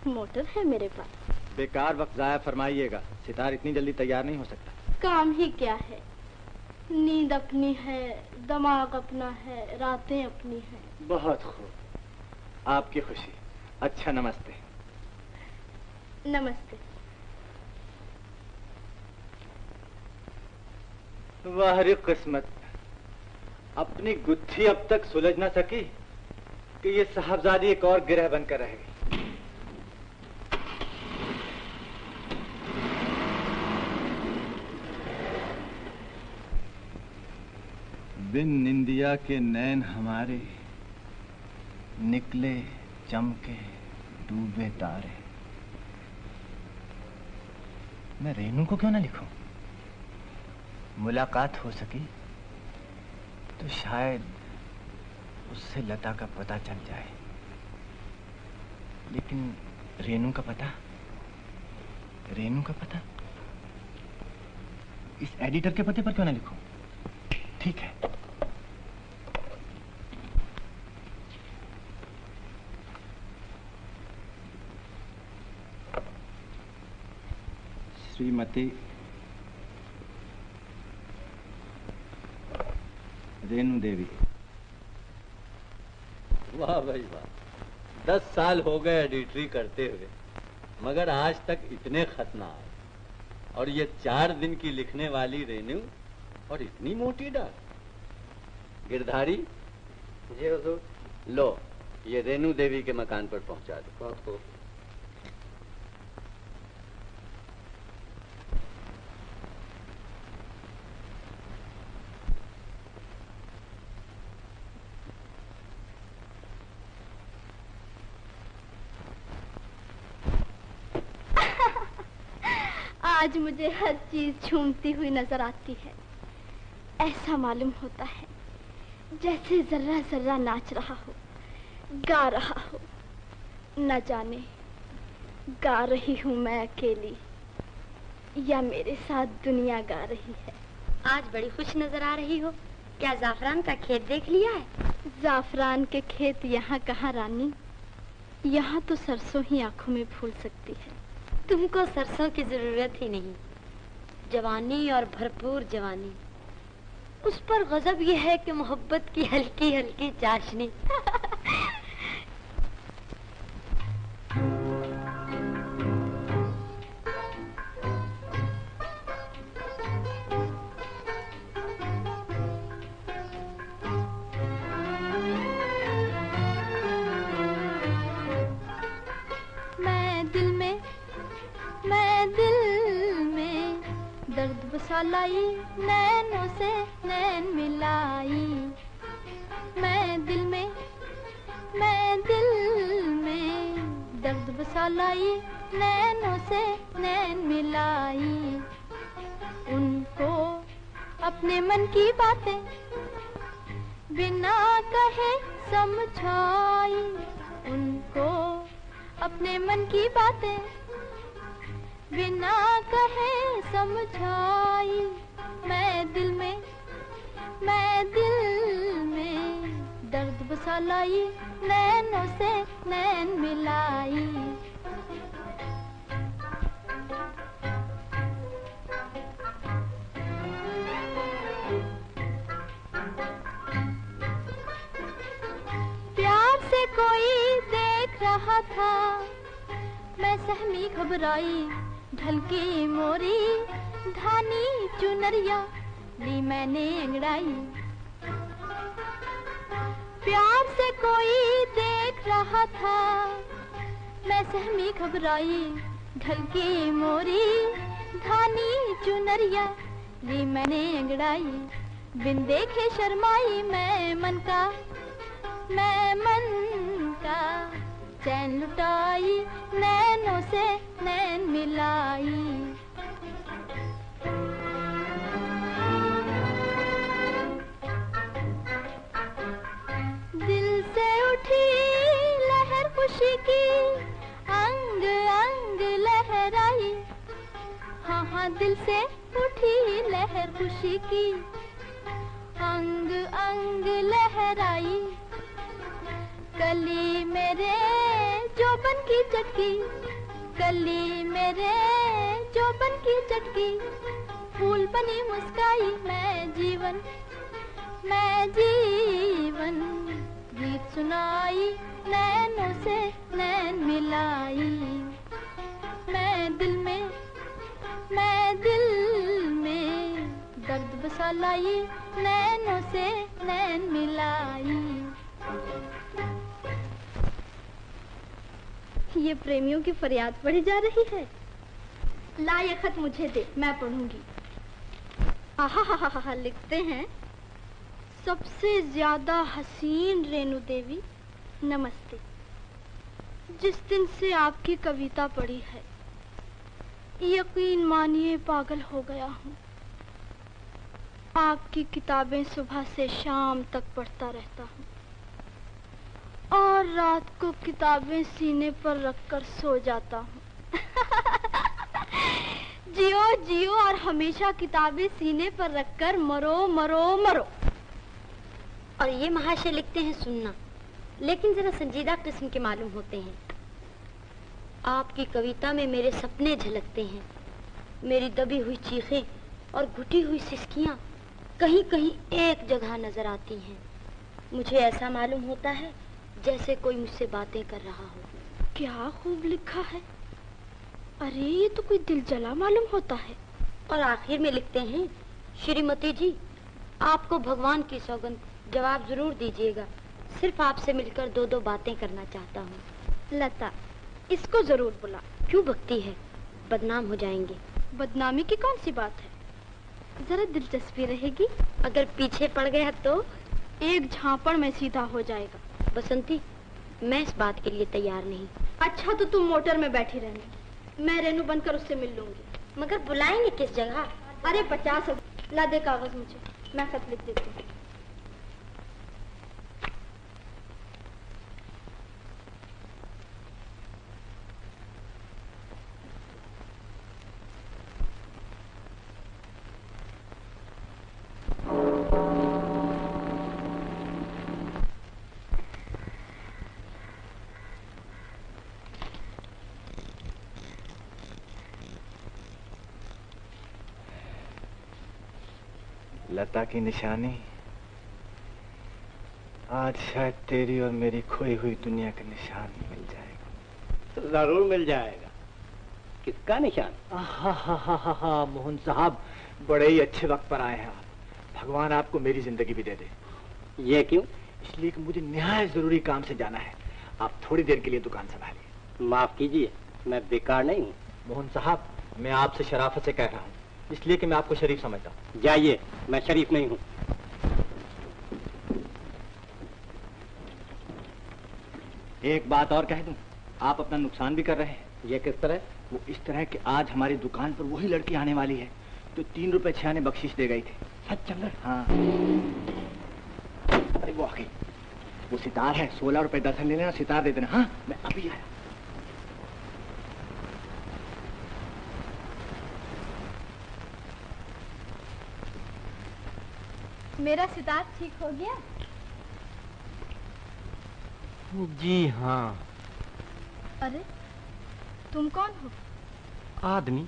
मोटर है मेरे पास। बेकार वक्त जाया फरमाइएगा, सितार इतनी जल्दी तैयार नहीं हो सकता। काम ही क्या है, नींद अपनी है, दिमाग अपना है, रातें अपनी हैं। बहुत खूब, आपकी खुशी। अच्छा नमस्ते। नमस्ते। वाह रे किस्मत, अपनी गुत्थी अब तक सुलझ न सकी कि ये साहबजादी एक और गिरह बनकर रह गई। बिन निंदिया के नैन हमारे, निकले चमके डूबे तारे। मैं रेनू को क्यों ना लिखूं? मुलाकात हो सकी तो शायद उससे लता का पता चल जाए, लेकिन रेनू का पता, रेनू का पता इस एडिटर के पते पर क्यों ना लिखूं? ठीक है। श्रीमती रेनू देवी। वाह भाई वाह, 10 साल हो गए एडिटरी करते हुए, मगर आज तक इतने खत ना आए। और ये 4 दिन की लिखने वाली रेनू और इतनी मोटी डाक। गिरधारी जी हुजूर। लो, ये रेनू देवी के मकान पर पहुंचा दो। बहुत खूब। आज मुझे हर चीज झूमती हुई नजर आती है। ऐसा मालूम होता है जैसे जर्रा जर्रा नाच रहा हो, गा रहा हो। न जाने गा रही हूँ मैं अकेली या मेरे साथ दुनिया गा रही है। आज बड़ी खुश नजर आ रही हो। क्या जाफरान का खेत देख लिया है? जाफरान के खेत यहाँ कहाँ रानी, यहाँ तो सरसों ही आंखों में फूल सकती है। तुमको सरसों की जरूरत ही नहीं। जवानी और भरपूर जवानी, उस पर गजब यह है कि मोहब्बत की हल्की हल्की चाशनी। लाई नैनों से नैन मिलाई, मैं दिल में दर्द बसा लाई, नैनों से नैन मिलाई। उनको अपने मन की बातें बिना कहे समझाई, उनको अपने मन की बातें बिना कहे समझाई। मैं दिल में दर्द बसा लाई, नैनों से नैन मिलाई। प्यार से कोई देख रहा था, मैं सहमी घबराई, ढलकी मोरी धानी चुनरिया ली मैंने अंगड़ाई। प्यार से कोई देख रहा था, मैं सहमी घबराई, ढलकी मोरी धानी चुनरिया ली मैंने अंगड़ाई। बिन देखे शर्माई, मैं मन का चैन लुटाई, नैनों से नैन मिलाई। दिल से उठी लहर खुशी की, अंग अंग लहराई। हाँ हाँ, दिल से उठी लहर खुशी की, अंग अंग लहराई। कली मेरे जोबन की चटकी, कली मेरे जोबन की चटकी, फूल बनी मुस्काई। मैं जीवन गीत सुनाई, नैनों से नैन मिलाई। मैं दिल में दर्द बसा लाई, नैनों से नैन मिलाई। ये प्रेमियों की फरियाद पढ़ी जा रही है। ला ये खत मुझे दे, मैं पढ़ूंगी। आहा, लिखते हैं, सबसे ज्यादा हसीन रेणु देवी, नमस्ते। जिस दिन से आपकी कविता पढ़ी है, यकीन मानिए पागल हो गया हूँ। आपकी किताबें सुबह से शाम तक पढ़ता रहता हूँ और रात को किताबें सीने पर रखकर सो जाता हूँ। जियो जियो और हमेशा किताबें सीने पर रखकर मरो मरो मरो। और ये महाशय लिखते हैं, सुनना, लेकिन जरा संजीदा किस्म के मालूम होते हैं। आपकी कविता में मेरे सपने झलकते हैं, मेरी दबी हुई चीखें और घुटी हुई सिसकियां कहीं कहीं एक जगह नजर आती हैं। मुझे ऐसा मालूम होता है जैसे कोई मुझसे बातें कर रहा हो। क्या खूब लिखा है। अरे ये तो कोई दिल जला मालूम होता है। और आखिर में लिखते हैं, श्रीमती जी, आपको भगवान की सौगंध, जवाब जरूर दीजिएगा। सिर्फ आपसे मिलकर दो बातें करना चाहता हूँ। लता, इसको जरूर बुला। क्यों भक्ति है, बदनाम हो जाएंगे। बदनामी की कौन सी बात है, जरा दिलचस्पी रहेगी। अगर पीछे पड़ गया तो एक झापड़ में सीधा हो जाएगा। बसंती, मैं इस बात के लिए तैयार नहीं। अच्छा तो तुम मोटर में बैठी रहना, मैं रेनू बनकर उससे मिल लूंगी। मगर बुलाएंगे किस जगह? अरे 50 ला दे कागज मुझे, मैं खत लिख देती हूँ। लता की निशानी, आज शायद तेरी और मेरी खोई हुई दुनिया का निशान मिल जाएगा। तो जरूर मिल जाएगा। किसका निशान? हा मोहन साहब, बड़े ही अच्छे वक्त पर आए हैं आप। भगवान आपको मेरी जिंदगी भी दे दे। ये क्यों? इसलिए कि मुझे निहायत जरूरी काम से जाना है। आप थोड़ी देर के लिए दुकान संभालिए। माफ कीजिए, मैं बेकार नहीं हूँ। मोहन साहब, मैं आपसे शराफत से कह रहा हूँ, इसलिए कि मैं आपको शरीफ समझता हूँ। जाइए, मैं शरीफ नहीं हूँ। एक बात और कह दूं, आप अपना नुकसान भी कर रहे हैं। ये किस तरह? वो इस तरह कि आज हमारी दुकान पर वही लड़की आने वाली है तो 3 रुपए 6 आने बख्शिश दे गई थी। सच चंद्र? हाँ। अरे वो आ गई। वो सितार है, 16 रुपए 10 ले लेना, सितार दे देना। हाँ, मैं अभी आया। मेरा सितार ठीक हो गया? जी हाँ। अरे तुम कौन हो? आदमी।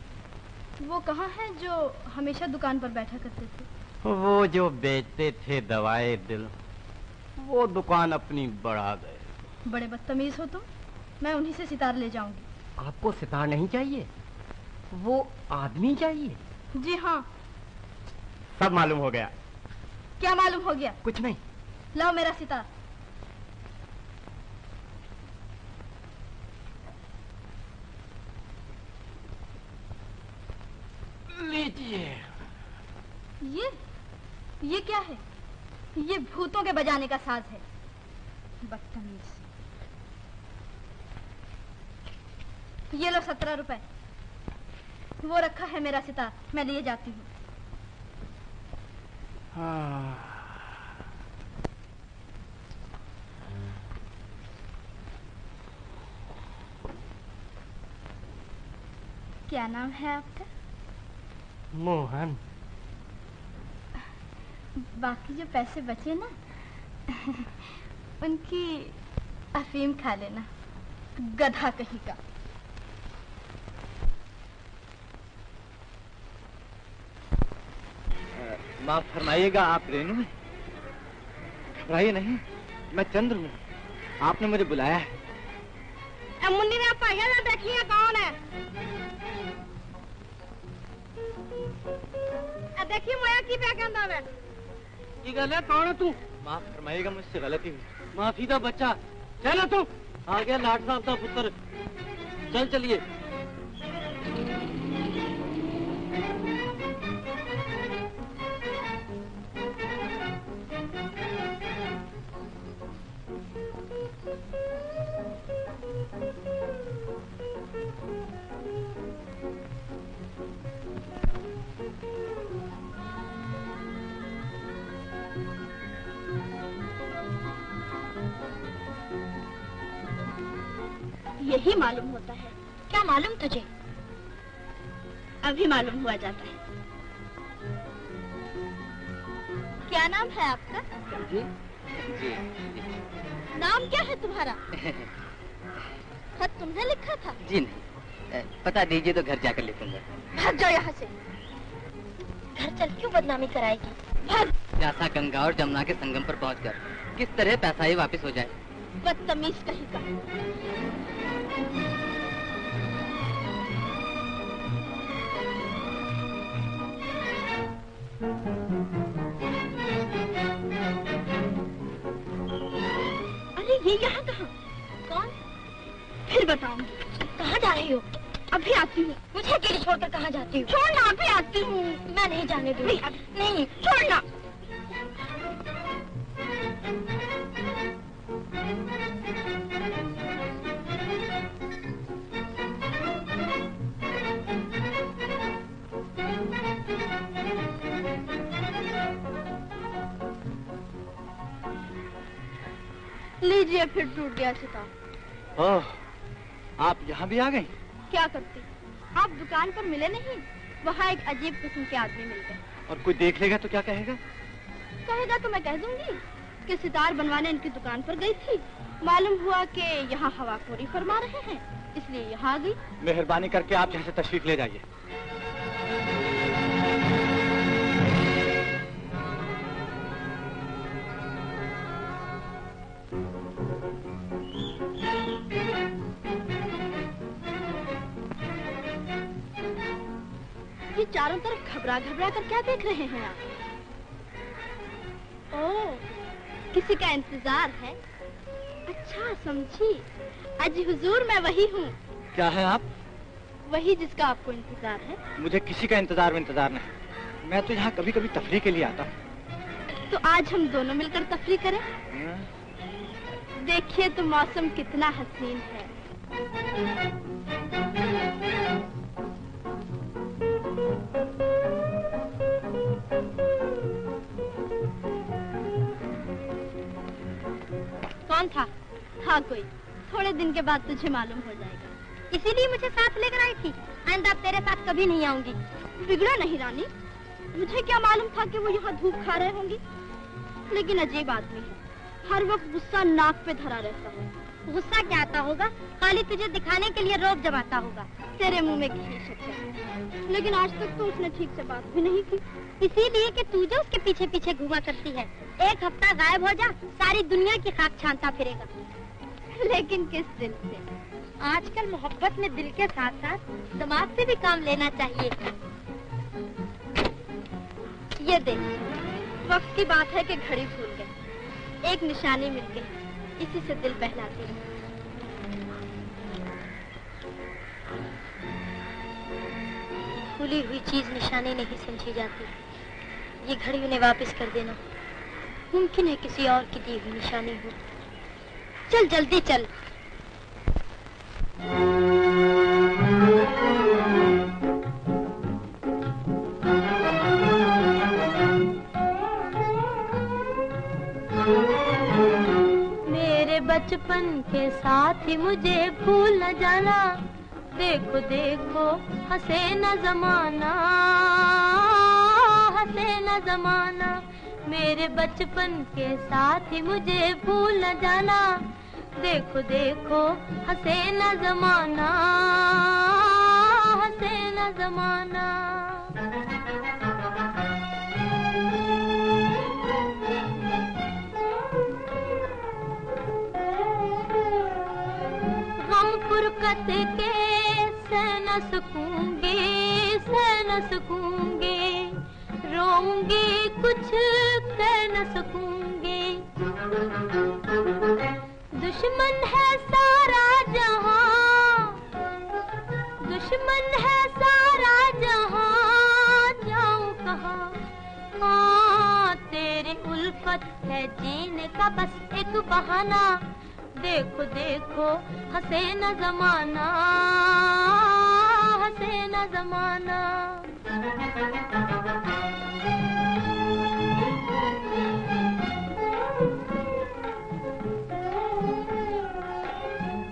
वो कहाँ है जो हमेशा दुकान पर बैठा करते थे? वो जो बेचते थे दवाए दिल, वो दुकान अपनी बढ़ा गए। बड़े बदतमीज हो तुम। मैं उन्हीं से सितार ले जाऊंगी। आपको सितार नहीं चाहिए, वो आदमी चाहिए। जी हाँ। सब मालूम हो गया। क्या मालूम हो गया? कुछ नहीं। लाओ मेरा सितार। लीजिए। ये क्या है? ये भूतों के बजाने का साज है। बदतमीज। ये लो 17 रुपए। वो रखा है मेरा सितार, मैं लिए जाती हूँ। क्या नाम है आपका? मोहन। बाकी जो पैसे बचे ना उनकी अफीम खा लेना, गधा कहीं का। माफ फरमाइएगा, आप रेनू हैं? घबराइए नहीं, मैं चंद्र हूँ। आपने मुझे बुलाया है। मुन्नी ने पहले देखिए कौन है। देखिए मैं की पे कहंदा है। की गल है, कौन है तू? माफ फरमाइएगा, मुझसे गलती हुई। माफी दा बच्चा। चल तू आ गया लाट साहब का पुत्र। चल चलिए। यही मालूम होता है। क्या मालूम तुझे? अभी मालूम हुआ जाता है। क्या नाम है आपका? जी जी। नाम क्या है तुम्हारा? खत तुमने लिखा था? जी नहीं, पता दीजिए तो घर जाकर लिखूंगा। भाग जाओ यहाँ से। घर चल क्यों बदनामी कराएगी? भाग। प्यासा गंगा और जमुना के संगम पर पहुंचकर किस तरह पैसा ही वापस हो जाए। बदतमीज कहीं का। अरे ये यहाँ कहाँ? कौन? फिर बताऊंगी। कहाँ जा रही हो? अभी आती हूँ। मुझे अकेले छोड़कर कहाँ जाती हूँ? छोड़ना, अभी आती हूँ। मैं नहीं जाने दूँगी। नहीं, छोड़ना। लीजिए, फिर टूट गया सितार। ओह, आप यहाँ भी आ गई? क्या करती, आप दुकान पर मिले नहीं, वहाँ एक अजीब किस्म के आदमी मिल गए। और कोई देख लेगा तो क्या कहेगा? कहेगा तो मैं कह दूंगी कि सितार बनवाने इनकी दुकान पर गई थी, मालूम हुआ कि यहाँ हवाखोरी फरमा रहे हैं, इसलिए यहाँ आ गई। मेहरबानी करके आप यहाँ से तशरीफ ले जाइए। ये चारों तरफ घबरा घबरा कर क्या देख रहे हैं आप? ओह, किसी का इंतजार है? अच्छा समझी, अजी हुजूर मैं वही हूँ। क्या है आप? वही जिसका आपको इंतजार है। मुझे किसी का इंतजार नहीं, मैं तो यहाँ कभी कभी तफरीह के लिए आता हूँ। तो आज हम दोनों मिलकर तफरीह करें? देखिए तो मौसम कितना हसीन है। कौन था? हाँ कोई, थोड़े दिन के बाद तुझे मालूम हो जाएगा। इसीलिए मुझे साथ लेकर आई थी। आइंदा तेरे साथ कभी नहीं आऊंगी। बिगड़ा नहीं रानी, मुझे क्या मालूम था कि वो यहाँ धूप खा रहे होंगी। लेकिन अजीब आदमी है, हर वक्त गुस्सा नाक पे धरा रहता है। गुस्सा क्या आता होगा? खाली तुझे दिखाने के लिए रौब जमाता होगा। तेरे मुंह में घी शक्कर, लेकिन आज तक तो उसने ठीक से बात भी नहीं की। इसीलिए कि तू जो उसके पीछे पीछे घूमा करती है। एक हफ्ता गायब हो जा, सारी दुनिया की खाक छानता फिरेगा। लेकिन किस दिल से? आजकल मोहब्बत में दिल के साथ साथ दिमाग से भी काम लेना चाहिए। ये देख, वक्त की बात है कि घड़ी भूल गए, एक निशानी मिल गई, इसी से दिल बहलाती है। भूली हुई चीज निशानी नहीं समझी जाती। ये घड़ी उन्हें वापस कर देना। मुमकिन है किसी और की दी हुई निशानी हो। चल जल्दी चल। मेरे बचपन के साथ ही मुझे भूल न जाना। देखो देखो हंसे न जमाना, हंसे न जमाना। मेरे बचपन के साथ ही मुझे भूल न जाना। देखो देखो हंसे न जमाना, हंसे न जमाना। गम फुरकत के सह न सकूंगी, सह न सकूंगी। रोऊंगी कुछ कह न सकूंगी। दुश्मन है सारा जहां, दुश्मन है सारा जहां। जाऊं कहाँ? हाँ तेरी उल्फत है जीने का बस एक बहाना। देखो देखो हंसे न जमाना, हंसे न जमाना।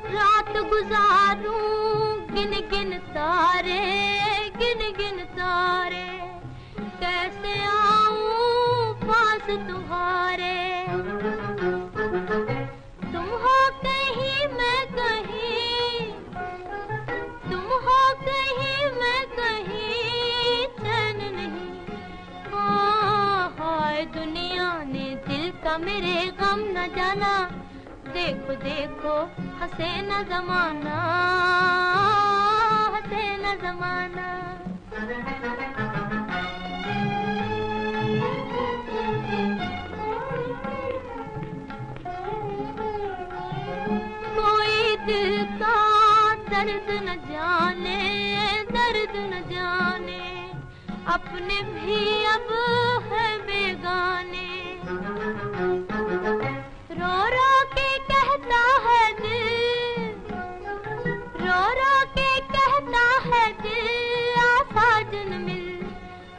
रात गुजारूं गिन गिन तारे, गिन गिन तारे। कैसे आऊं पास तुम्हारे? तुम हो कहीं मैं कहीं, तुम हो कहीं मैं कहीं। चैन नहीं। हाय दुनिया ने दिल का मेरे गम न जाना। देखो देखो हंसे न जमाना, हंसे न जमाना। कोई दिल का दर्द न जाने, दर्द न जाने। अपने भी अब है बेगाने। रो रो के कहता है दिल, रो रो के कहता है दिल। साजन मिल।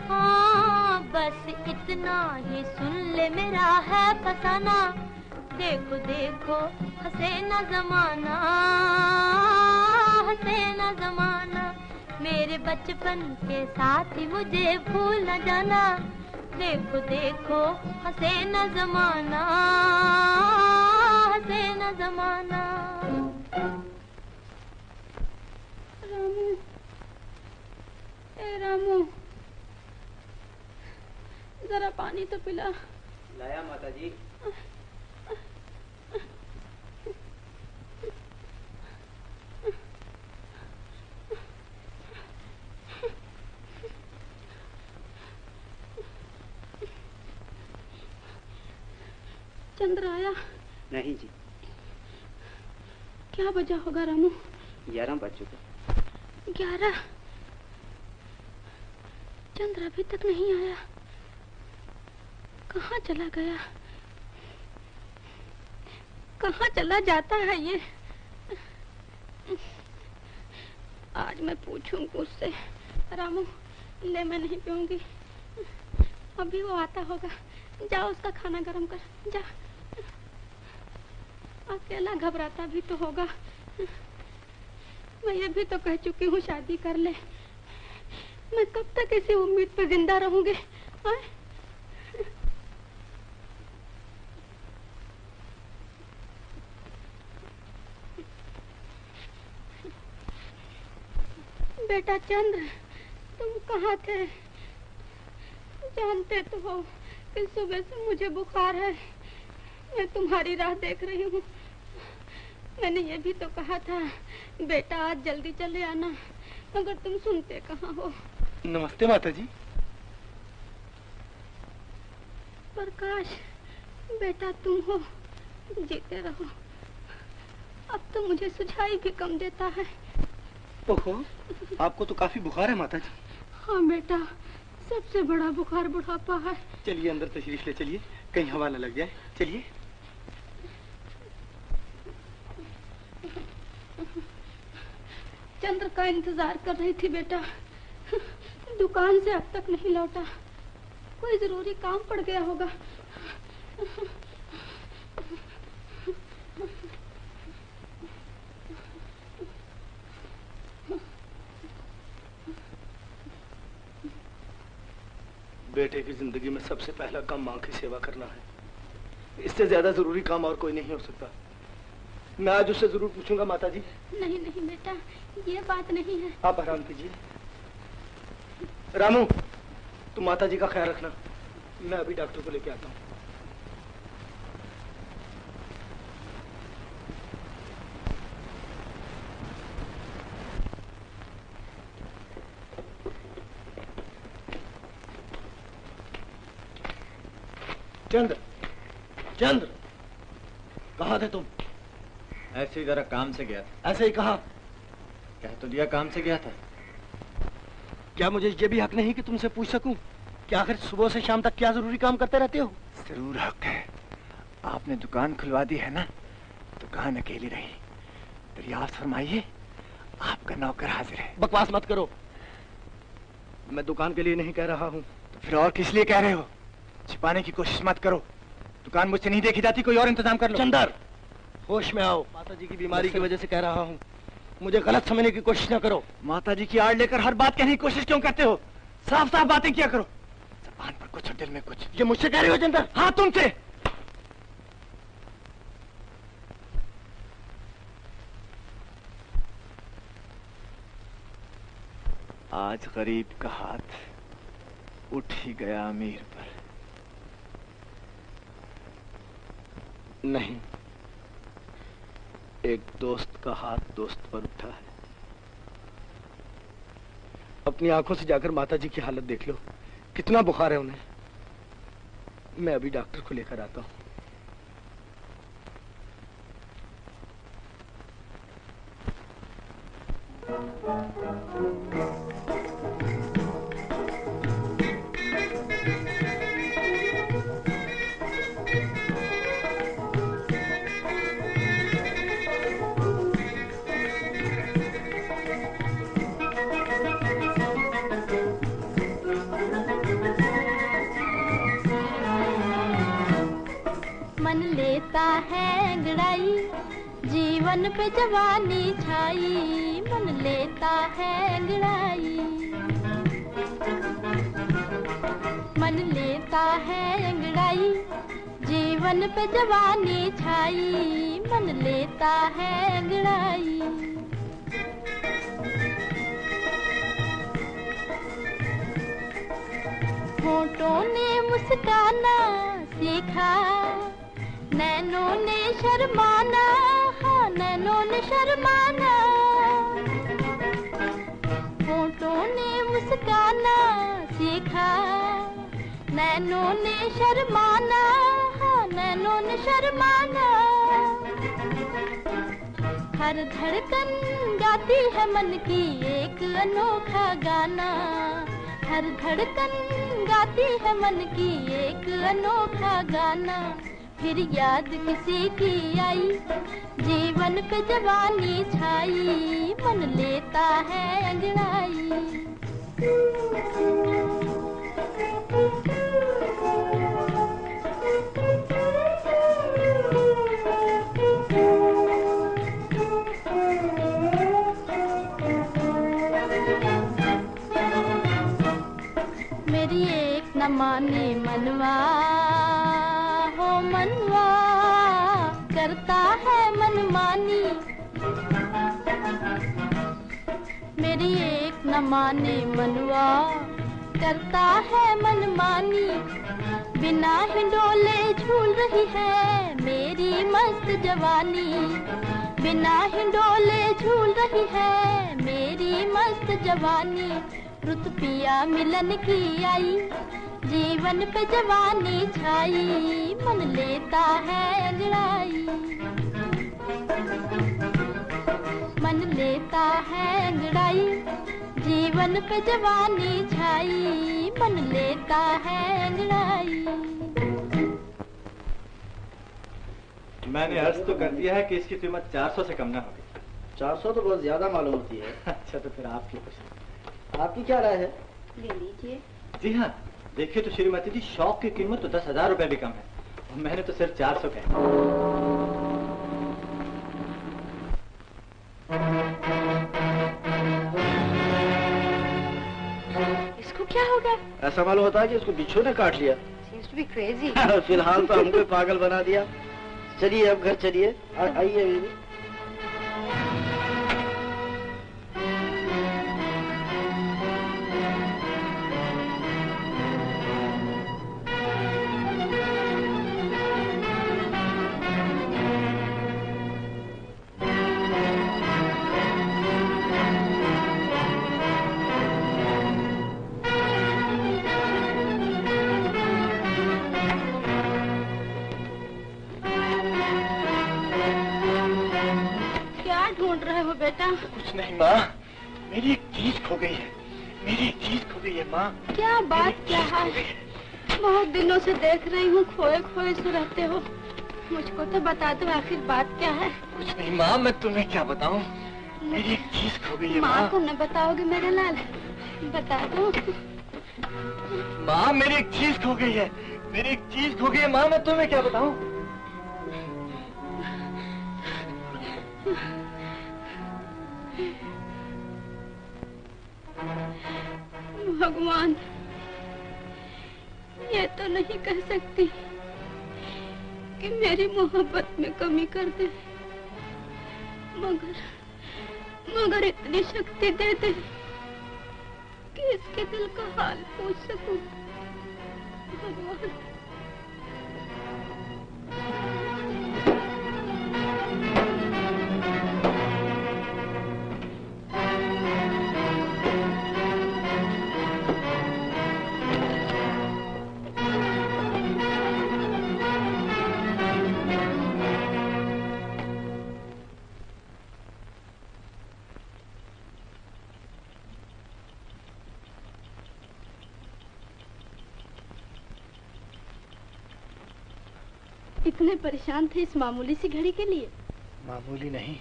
हाँ बस इतना ही सुन ले मेरा है फसाना। देखो देखो हंसे न जमाना, हंसे न जमाना, मेरे बचपन के साथ ही मुझे भूल न जाना। देखो देखो हंसे न जमाना, हंसे न जमाना। रामू, ए रामू, जरा पानी तो पिला। लाया माता जी। चंद्र आया? नहीं जी। क्या वजह होगा रामू? 11 बज चुके। 11? चंद्र अभी तक नहीं आया। कहाँ चला गया? कहाँ चला जाता है ये? आज मैं पूछूंगी उससे। रामू, ले मैं नहीं पीऊंगी। अभी वो आता होगा। जा उसका खाना गरम कर, जा। अकेला घबराता भी तो होगा। मैं ये भी तो कह चुकी हूँ शादी कर ले। मैं कब तक इसी उम्मीद पर जिंदा रहूंगी? बेटा चंद्र, तुम कहाँ थे? जानते तो हो कि सुबह से मुझे बुखार है। मैं तुम्हारी राह देख रही हूँ। मैंने ये भी तो कहा था बेटा आज जल्दी चले आना, मगर तुम सुनते कहाँ हो। नमस्ते माता जी। प्रकाश, बेटा तुम हो, जीते रहो। अब तो मुझे सुझाई भी कम देता है। ओहो, आपको तो काफी बुखार है माता जी। हाँ बेटा, सबसे बड़ा बुखार बुढ़ापा है। चलिए अंदर तशरीफ ले चलिए, कहीं हवा न लग जाए। चलिए। चंद्र का इंतजार कर रही थी बेटा। दुकान से अब तक नहीं लौटा। कोई जरूरी काम पड़ गया होगा। बेटे की जिंदगी में सबसे पहला काम माँ की सेवा करना है। इससे ज्यादा जरूरी काम और कोई नहीं हो सकता। मैं आज उससे जरूर पूछूंगा माता जी। नहीं नहीं बेटा, ये बात नहीं है। आप आराम कीजिए। रामू, तुम माता जी का ख्याल रखना। मैं अभी डॉक्टर को लेके आता हूँ। चंद्र, चंद्र, कहाँ थे तुम? ऐसे ही जरा काम से गया था। ऐसे ही कहा? कह तो दिया काम से गया था। क्या मुझे ये भी हक नहीं कि तुमसे पूछ सकूं कि आखिर सुबह से शाम तक क्या जरूरी काम करते रहते हो? जरूर हक है। आपने दुकान खुलवा दी है ना, दुकान अकेली रही। दरियाफ्त फरमाइए, आपका नौकर हाजिर है। बकवास मत करो। मैं दुकान के लिए नहीं कह रहा हूँ। तो फिर और किस लिए कह रहे हो? छिपाने की कोशिश मत करो। दुकान मुझसे नहीं देखी जाती, कोई और इंतजाम कर लो। चंदर, होश में आओ। माता जी की बीमारी की वजह से कह रहा हूँ। मुझे गलत समझने की कोशिश न करो। माता जी की आड़ लेकर हर बात कहने की कोशिश क्यों करते हो? साफ साफ बातें किया करो। जबान पर कुछ और दिल में कुछ। ये मुझसे कह रहे हो चंदर? हाँ, तुमसे। आज गरीब का हाथ उठ ही गया अमीर पर। नहीं, एक दोस्त का हाथ दोस्त पर उठा है। अपनी आंखों से जाकर माता जी की हालत देख लो, कितना बुखार है उन्हें। मैं अभी डॉक्टर को लेकर आता हूँ। मन लेता है जीवन पे जवानी छाई, मन लेता है अंगड़ाई, मन लेता है अंगड़ाई, जीवन पे जवानी छाई, मन लेता है अंगड़ाई। होठों ने मुस्काना सीखा, नैनों ने शर्माना, हाँ नैनों ने शर्माना, होठों ने मुस्काना सीखा, नैनों ने शर्माना, हाँ नैनों ने शर्माना। हर धड़कन गाती है मन की एक अनोखा गाना, हर धड़कन गाती है मन की एक अनोखा गाना। फिर याद किसी की आई, जीवन पे जवानी छाई, मन लेता है अंगड़ाई। मेरी एक न माने मनवा, हो मनवा करता है मनमानी, मेरी एक न माने मनवा करता है मनमानी। बिना हिंडोले झूल रही है मेरी मस्त जवानी, बिना हिंडोले झूल रही है मेरी मस्त जवानी। रुत पिया मिलन की आई, जीवन पे जवानी छाई, मन लेता है अंगड़ाई, मन लेता है अंगड़ाई, जीवन पे जवानी छाई, मन लेता है अंगड़ाई। मैंने अर्ज तो कर दिया है कि इसकी कीमत 400 से कम ना होगी। 400 तो बहुत ज्यादा मालूम होती है। अच्छा तो फिर आपकी खुशी। आपकी क्या राय है? ले लीजिए। जी हाँ, देखिए तो श्रीमती जी, शौक की कीमत तो 10,000 रुपए भी कम है, और मैंने तो सिर्फ 400 कहे। इसको क्या हो गया? ऐसा मालूम होता है कि इसको बिच्छू ने काट लिया। Seems to be crazy. फिलहाल तो हमको पागल बना दिया। चलिए अब घर चलिए, आइए बीवी। बेटा कुछ नहीं माँ, मेरी एक चीज खो गई है, मेरी एक चीज खो गई है माँ। क्या बात क्या है? बहुत दिनों से देख रही हूँ खोए खोए से रहते हो, मुझको तो बता दो आखिर बात क्या है। कुछ नहीं माँ, मैं तुम्हें क्या बताऊँ, मेरी एक चीज खो गई है माँ को न बताओगे मेरे लाल, बता दो। माँ मेरी एक चीज खो गई है, मेरी एक चीज खो गई है माँ, मैं तुम्हें क्या बताऊँ। भगवान, ये तो नहीं कह सकती कि मेरी मोहब्बत में कमी कर दे, मगर इतनी शक्ति दे दे कि इसके दिल का हाल पूछ सकूं। भगवान इतने परेशान थे इस मामूली सी घड़ी के लिए? मामूली नहीं,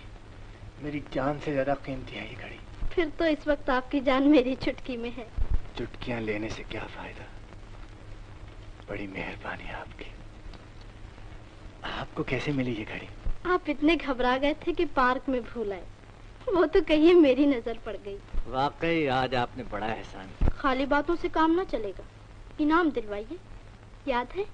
मेरी जान से ज्यादा कीमती है ये घड़ी। फिर तो इस वक्त आपकी जान मेरी चुटकी में है। चुटकियां लेने से क्या फायदा, बड़ी मेहरबानी आपकी। आपको कैसे मिली ये घड़ी? आप इतने घबरा गए थे कि पार्क में भूल आए। वो तो कहिए मेरी नजर पड़ गई। वाकई आज आपने बड़ा एहसान किया। खाली बातों से काम ना चलेगा, इनाम दिलवाइए। याद है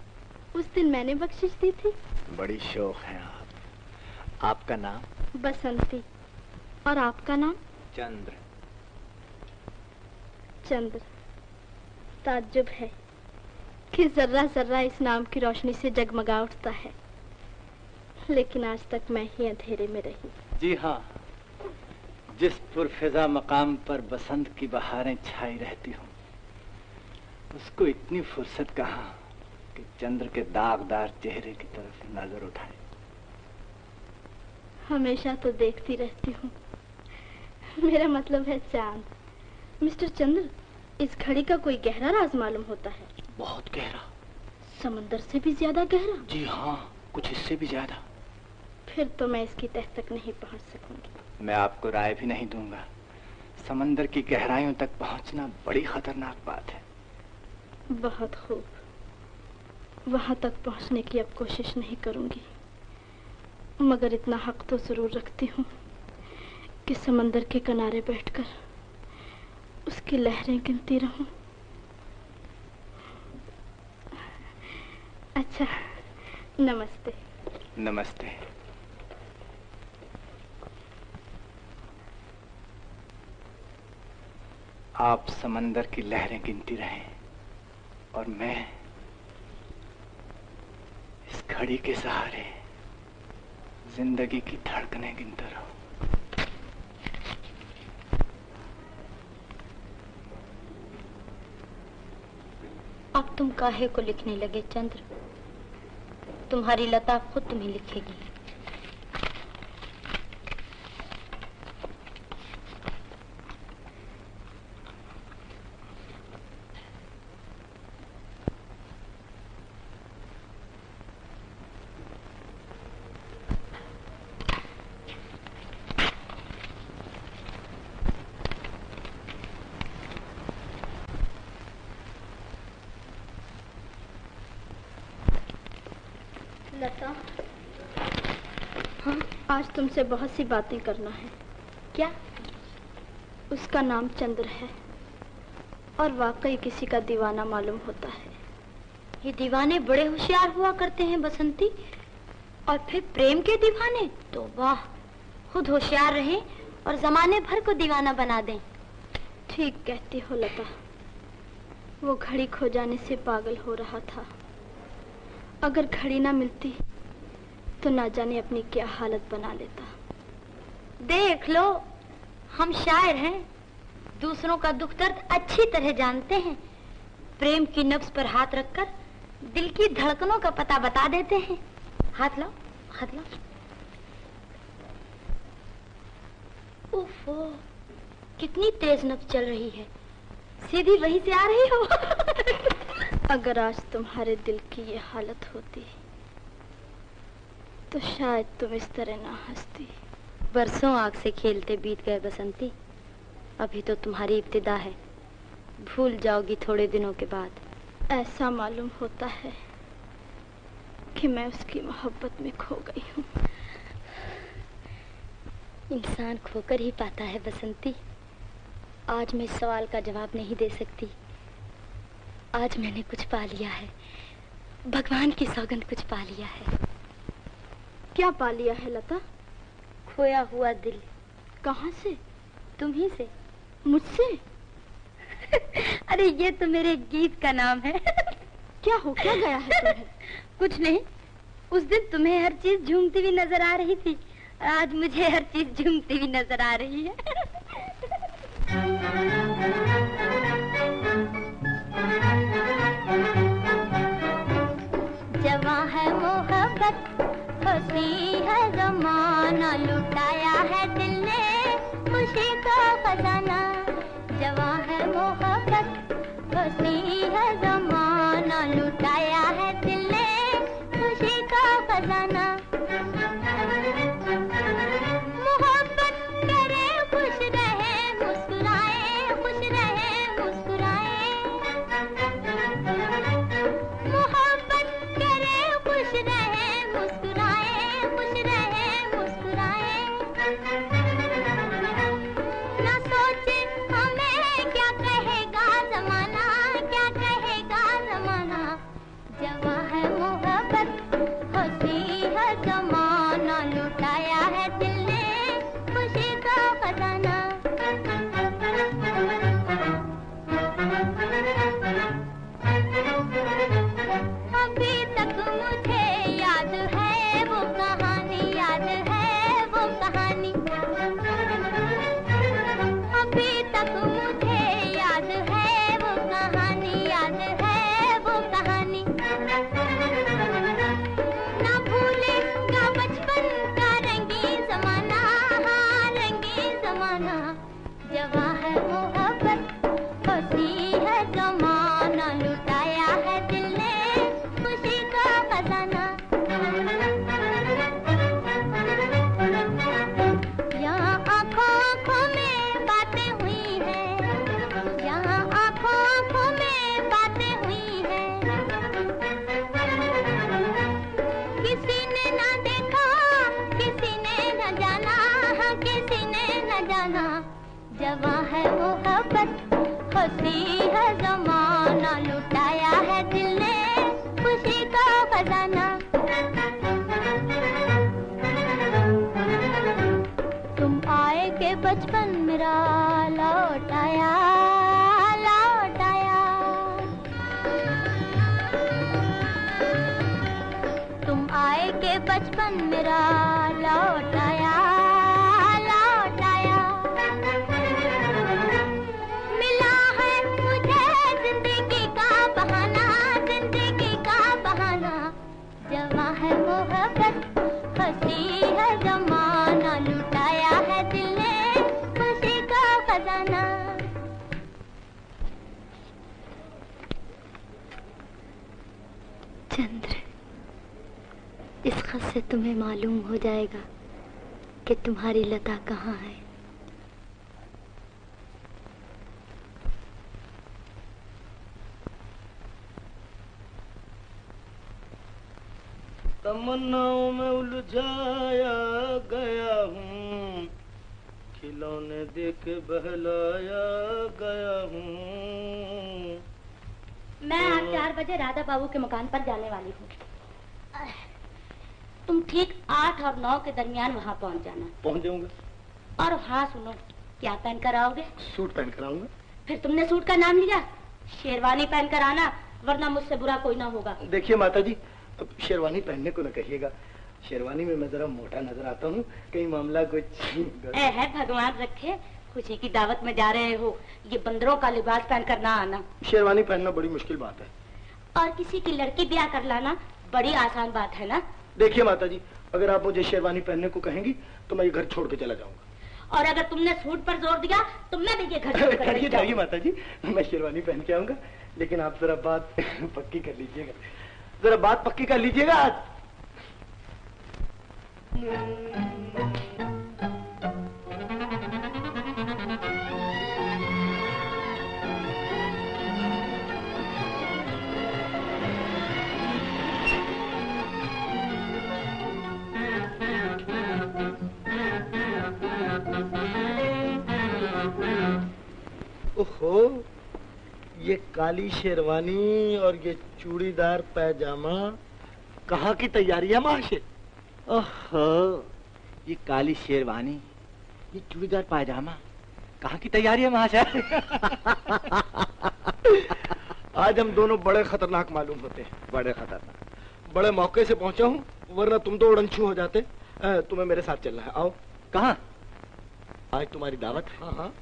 उस दिन मैंने बख्शिश दी थी? बड़ी शौक है आप। आपका नाम? बसंती। और आपका नाम? चंद्र। चंद्र। ताज्जुब है कि जर्रा जर्रा इस नाम की रोशनी से जगमगा उठता है, लेकिन आज तक मैं ही अंधेरे में रही। जी हाँ, जिस पुरफिजा मकाम पर बसंत की बहारें छाई रहती हूँ, उसको इतनी फुर्सत कहाँ कि चंद्र के दागदार चेहरे की तरफ नजर उठाए। हमेशा तो देखती रहती हूँ, मेरा मतलब है चांद। मिस्टर चंद्र, इस घड़ी का कोई गहरा राज मालूम होता है? बहुत गहरा। समंदर से भी ज्यादा गहरा? जी हाँ, कुछ इससे भी ज्यादा। फिर तो मैं इसकी तह तक नहीं पहुंच सकूंगी। मैं आपको राय भी नहीं दूंगा। समंदर की गहराइयों तक पहुंचना बड़ी खतरनाक बात है। बहुत खूब, वहां तक पहुंचने की अब कोशिश नहीं करूंगी, मगर इतना हक तो जरूर रखती हूँ कि समंदर के किनारे बैठकर उसकी लहरें गिनती रहूं। अच्छा, नमस्ते। नमस्ते। आप समंदर की लहरें गिनती रहें और मैं इस घड़ी के सहारे जिंदगी की धड़कनें गिनता रहूं। अब तुम काहे को लिखने लगे चंद्र? तुम्हारी लता खुद तुम्हें लिखेगी। लता, हाँ, आज तुमसे बहुत सी बातें करना है। क्या? उसका नाम चंद्र है और वाकई किसी का दीवाना मालूम होता है। ये दीवाने बड़े होशियार हुआ करते हैं बसंती, और फिर प्रेम के दीवाने तो वाह, खुद होशियार रहे और जमाने भर को दीवाना बना दें। ठीक कहती हो लता, वो घड़ी खो जाने से पागल हो रहा था। अगर घड़ी ना मिलती तो ना जाने अपनी क्या हालत बना लेता। देख लो, हम शायर हैं, दूसरों का दुख दर्द अच्छी तरह जानते हैं। प्रेम की नब्ज पर हाथ रखकर दिल की धड़कनों का पता बता देते हैं। हाथ लाओ, हाथ लाओ। ओफो, कितनी तेज नब्ज चल रही है, सीधी वहीं से आ रही हो। अगर आज तुम्हारे दिल की ये हालत होती तो शायद तुम इस तरह ना हंसती। बरसों आग से खेलते बीत गए बसंती, अभी तो तुम्हारी इब्तिदा है, भूल जाओगी थोड़े दिनों के बाद। ऐसा मालूम होता है कि मैं उसकी मोहब्बत में खो गई हूँ। इंसान खोकर ही पाता है बसंती। आज मैं इस सवाल का जवाब नहीं दे सकती। आज मैंने कुछ पा लिया है, भगवान की सौगंध कुछ पा लिया है। क्या पा लिया है लता? खोया हुआ दिल। कहाँ से? तुम्ही से। मुझसे? अरे ये तो मेरे गीत का नाम है। क्या हो, क्या गया है तुम्हें? कुछ नहीं, उस दिन तुम्हें हर चीज झूमती हुई नजर आ रही थी, आज मुझे हर चीज झूमती हुई नजर आ रही है। जवां है मोहब्बत, हंसी है जमाना, लुटाया है दिल ने खुशी का खजाना। जवां है मोहब्बत, हंसी है जमाना, लुटाया है दिल ने खुशी का खजाना। मोहब्बत करे खुश रहे मुस्कुराए, खुश रहे मुस्कुराए। मोहब्बत करे खुश रहे मुस्कुराए, खुश रहे खजाना, जवां है मोहब्बत, खुशी है जमाना, लुटाया है दिल ने खुशी का खजाना। यहाँ आँखों आँखों में बातें हुई हैं, यहाँ आँखों आँखों में बातें हुई हैं। किसी ने ना देखा, किसी ने न जाना, हाँ किसी ने न जाना, जवां है मोहब्बत, खुशी है जमाना, लुटाया है दिल ने खुशी का खजाना। तुम आए के बचपन मेरा लौट आया, लौट आया। तुम आए के बचपन मेरा लौट आया, लौट आया। मिला है मुझे जिंदगी का बहाना, जिंदगी का बहाना, जवां है मोहब्बत, खुशी है जमाना, लुटाया है दिल ने खुशी का खजाना। चंद्र, इस खत से तुम्हें मालूम हो जाएगा कि तुम्हारी लता कहाँ है। तमन्नाओं में उलझाया गया हूँ, खिलौने देख बहलाया गया हूँ। मैं आज 4 बजे राधा बाबू के मकान पर जाने वाली हूँ। तुम ठीक 8 और 9 के दरमियान वहाँ पहुँच जाना। पहुँच जाऊंगा। और हाँ सुनो, क्या पहन कर आओगे? सूट पहन कर आऊंगा। फिर तुमने सूट का नाम लिया, शेरवानी पहन कर आना, वरना मुझसे बुरा कोई ना होगा। देखिए माता जी, अब शेरवानी पहनने को न कहिएगा, शेरवानी में मैं जरा मोटा नजर आता हूँ, कहीं मामला कुछ है भगवान रखे, खुशी की दावत में जा रहे हो, ये बंदरों का लिबास पहन कर ना आना। शेरवानी पहनना बड़ी मुश्किल बात है। और किसी की लड़की ब्याह कर लाना बड़ी आसान बात है ना। देखिए माता जी, अगर आप मुझे शेरवानी पहनने को कहेंगी तो मैं ये घर छोड़ के चला जाऊंगा। और अगर तुमने सूट पर जोर दिया तो मैं भी ये घर छोड़ कर खड़िए जाइए माता जी, मैं शेरवानी पहन के आऊंगा, लेकिन आप जरा बात पक्की कर लीजिएगा, जरा बात पक्की कर लीजिएगा आज। ओहो, ये काली शेरवानी और ये चूड़ीदार पैजामा, कहाँ की तैयारी है महाशय? ओहो, ये काली शेरवानी, ये चूड़ीदार पायजामा, कहाँ की तैयारी है महाशय? आज हम दोनों बड़े खतरनाक मालूम होते हैं। बड़े खतरनाक। बड़े मौके से पहुंचा हूँ, वरना तुम तो उड़नछू हो जाते। तुम्हें मेरे साथ चलना है, आओ। कहाँ? आज तुम्हारी दावत है। हाँ हाँ।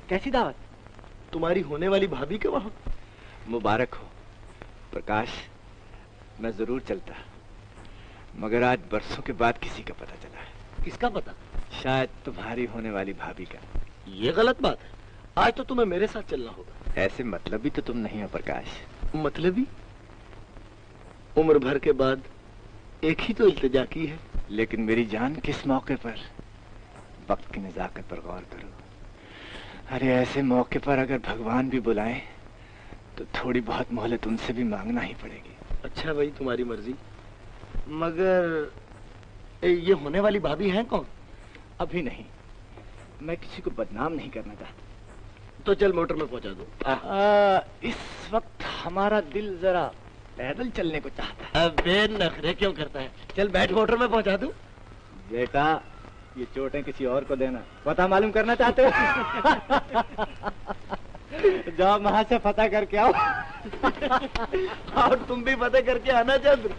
कैसी दावत? तुम्हारी होने वाली भाभी के वहाँ। मुबारक हो प्रकाश, मैं जरूर चलता, मगर आज बरसों के बाद किसी का पता चला है। किसका पता? शायद तुम्हारी होने वाली भाभी का। ये गलत बात है, आज तो तुम्हें मेरे साथ चलना होगा। ऐसे मतलबी तो तुम नहीं हो प्रकाश। मतलबी? उम्र भर के बाद एक ही तो इल्तिजा की है। लेकिन मेरी जान, किस मौके पर? वक्त की नजाकत पर गौर करो। अरे ऐसे मौके पर अगर भगवान भी बुलाएं तो थोड़ी बहुत मोहलत उनसे भी मांगना ही पड़ेगी। अच्छा भाई, तुम्हारी मर्जी, मगर ये होने वाली भाभी हैं कौन? अभी नहीं, मैं किसी को बदनाम नहीं करना चाहता। तो चल मोटर में पहुंचा दो। इस वक्त हमारा दिल जरा पैदल चलने को चाहता है। अबे नखरे क्यों करता है? चल बैठ, मोटर में पहुंचा दूं। बेटा, ये चोटें किसी और को देना, पता मालूम करना चाहते हो? जाओ वहां से पता करके आओ। और तुम भी पता करके आना चंद्र।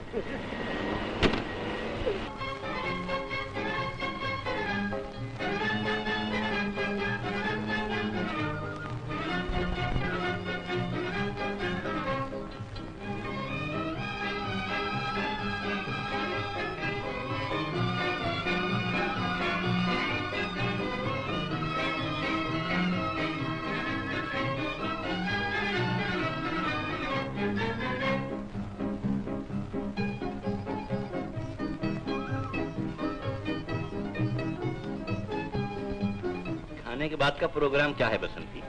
खाने के बाद का प्रोग्राम क्या है बसंती?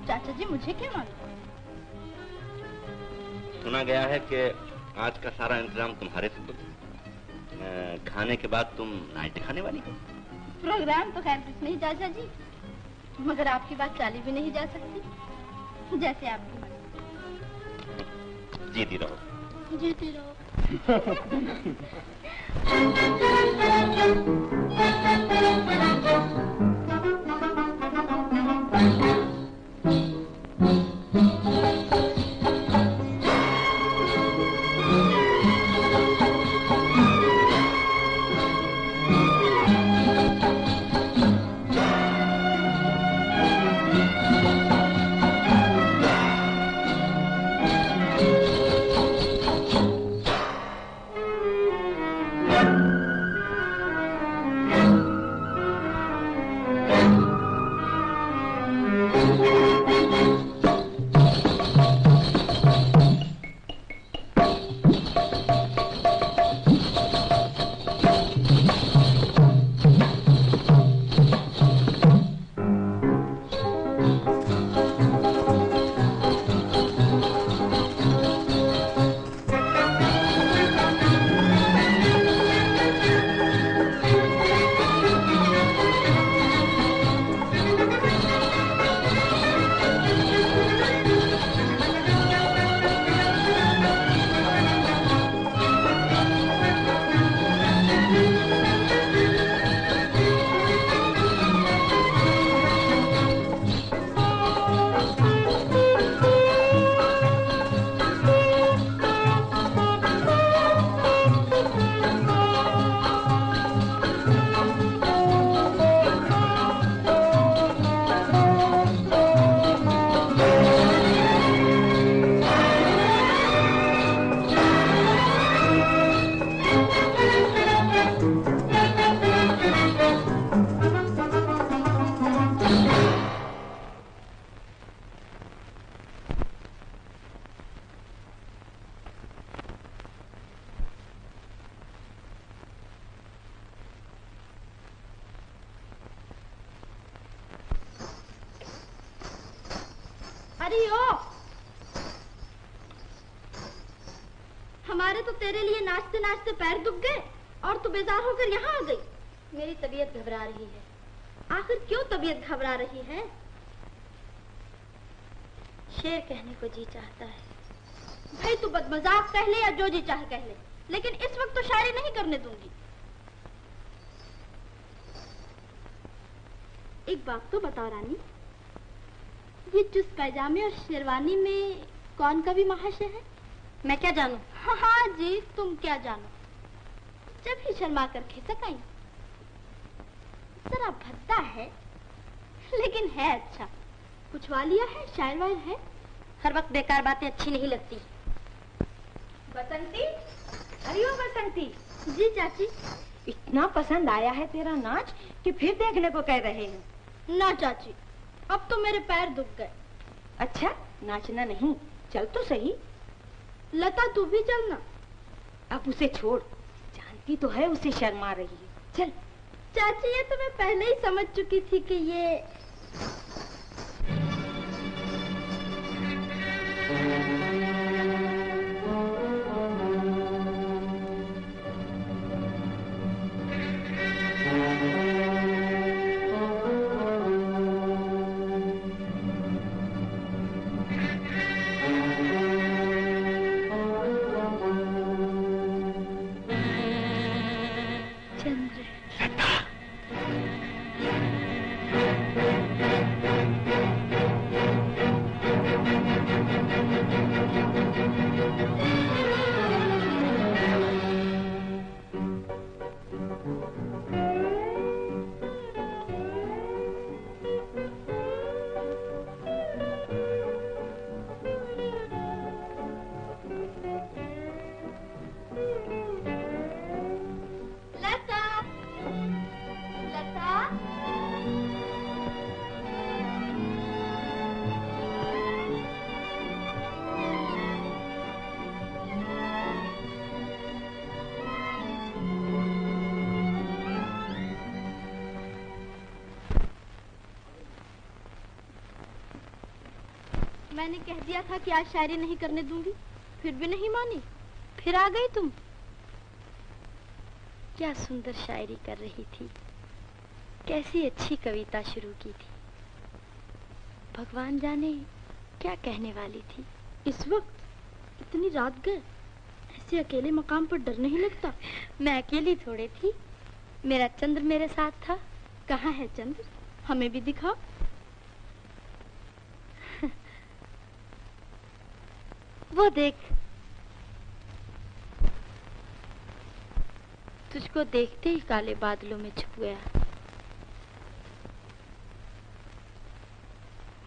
चाचा जी मुझे क्या मालूम? सुना गया है कि आज का सारा इंतजाम तुम्हारे सुपुर्द। खाने के बाद तुम नाइट दिखाने वाली हो। प्रोग्राम तो खैर कुछ नहीं चाचा जी, मगर आपकी बात चाली भी नहीं जा सकती। जैसे आपकी मर्जी। जीती रहो। जीती रहो। अरे ओ, हमारे तो तेरे लिए नाचते नाचते पैर दुख गए और तू बेजार होकर यहाँ आ गई। मेरी तबीयत घबरा रही है। आखिर क्यों तबीयत घबरा रही है? शेर कहने को जी चाहता है। भाई तू बदमजाक कह ले या जो जी चाहे कह ले, लेकिन इस वक्त तो शायरी नहीं करने दूंगी। एक बात तो बताओ रानी, ये चुस्त पैजामे और शेरवानी में कौन का भी महाशय है? मैं क्या जानूं? हाँ जी, तुम क्या जानो? जब ही शर्मा कर खिसक आई। जरा भद्दा है लेकिन है अच्छा। कुछ वालिया है, शायर वायर है। हर वक्त बेकार बातें अच्छी नहीं लगती। बसंती, अरे ओ बसंती। जी चाची। इतना पसंद आया है तेरा नाच कि फिर देखने को कह रहे हैं। ना चाची, अब तो मेरे पैर दुख गए। अच्छा, नाचना नहीं, चल तो सही। लता तू भी चलना। अब उसे छोड़, जानती तो है उसे शर्मा रही है। चल। चाची ये तो मैं पहले ही समझ चुकी थी कि ये मैंने कह दिया था कि आज शायरी नहीं करने दूंगी, फिर भी नहीं मानी, फिर आ गई तुम। क्या सुंदर शायरी कर रही थी, कैसी अच्छी कविता शुरू की थी। भगवान जाने क्या कहने वाली थी। इस वक्त इतनी रात गए, ऐसे अकेले मकाम पर डर नहीं लगता? मैं अकेली थोड़े थी, मेरा चंद्र मेरे साथ था। कहाँ है चंद्र? हमें भी दिखाओ। वो देख, तुझको देखते ही काले बादलों में छुप गया।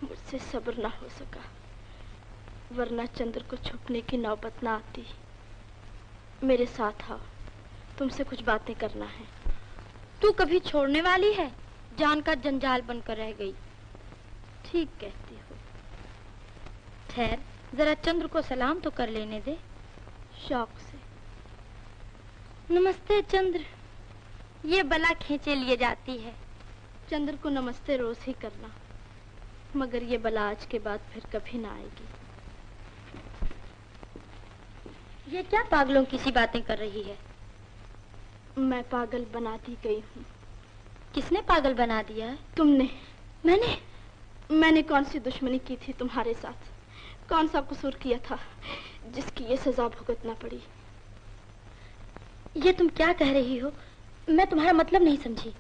मुझसे सब्र ना हो सका, वरना चंद्र को छुपने की नौबत ना आती। मेरे साथ आओ, तुमसे कुछ बातें करना है। तू कभी छोड़ने वाली है? जान का जंजाल बनकर रह गई। ठीक कहती हो। ठहर, जरा चंद्र को सलाम तो कर लेने दे। शौक से। नमस्ते चंद्र। ये बला खींचे लिए जाती है। चंद्र को नमस्ते रोज ही करना, मगर ये बला आज के बाद फिर कभी ना आएगी। ये क्या पागलों की सी बातें कर रही है? मैं पागल बना दी गई हूँ। किसने पागल बना दिया है? तुमने। मैंने कौन सी दुश्मनी की थी तुम्हारे साथ? कौन सा कसूर किया था जिसकी ये सजा भुगतना पड़ी? ये तुम क्या कह रही हो? मैं तुम्हारा मतलब नहीं समझी।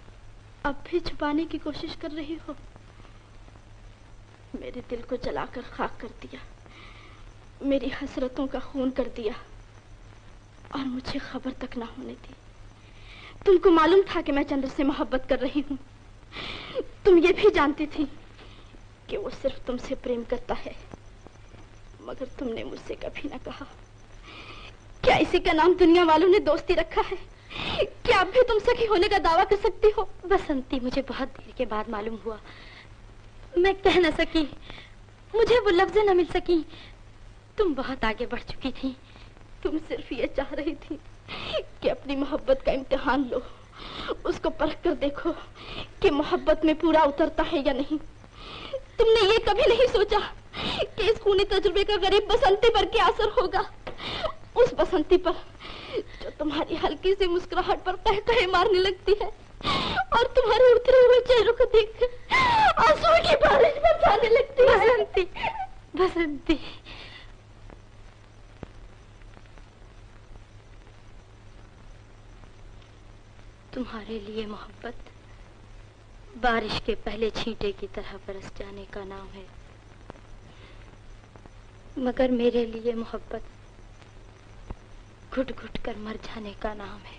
अब भी छुपाने की कोशिश कर रही हो? मेरे दिल को जलाकर खाक कर दिया, मेरी हसरतों का खून कर दिया, और मुझे खबर तक ना होने दी। तुमको मालूम था कि मैं चंद्र से मोहब्बत कर रही हूँ। तुम ये भी जानती थी कि वो सिर्फ तुमसे प्रेम करता है, मगर तुमने मुझसे कभी ना कहा। क्या इसी का नाम दुनिया वालों ने दोस्ती रखा है? क्या अब भी तुम सखी होने का दावा कर सकती हो? बसंती, मुझे बहुत देर के बाद मालूम हुआ। मैं कह न सकी, मुझे वो लफ्ज़ें न मिल सकी। तुम बहुत आगे बढ़ चुकी थी। तुम सिर्फ ये चाह रही थी कि अपनी मोहब्बत का इम्तिहान लो, उसको परख कर देखो कि मोहब्बत में पूरा उतरता है या नहीं। तुमने ये कभी नहीं सोचा कि इस खूनी तजुर्बे का गरीब बसंती पर क्या असर होगा। उस बसंती पर जो तुम्हारी हल्की सी मुस्कुराहट पर कह मारने लगती है, और तुम्हारे उतरे हुए चेहरों को देखकर आंसू की बारिश बरसाने लगती है। बसंती, बसंती। तुम्हारे लिए मोहब्बत बारिश के पहले छींटे की तरह बरस जाने का नाम है, मगर मेरे लिए मोहब्बत घुट घुट कर मर जाने का नाम है।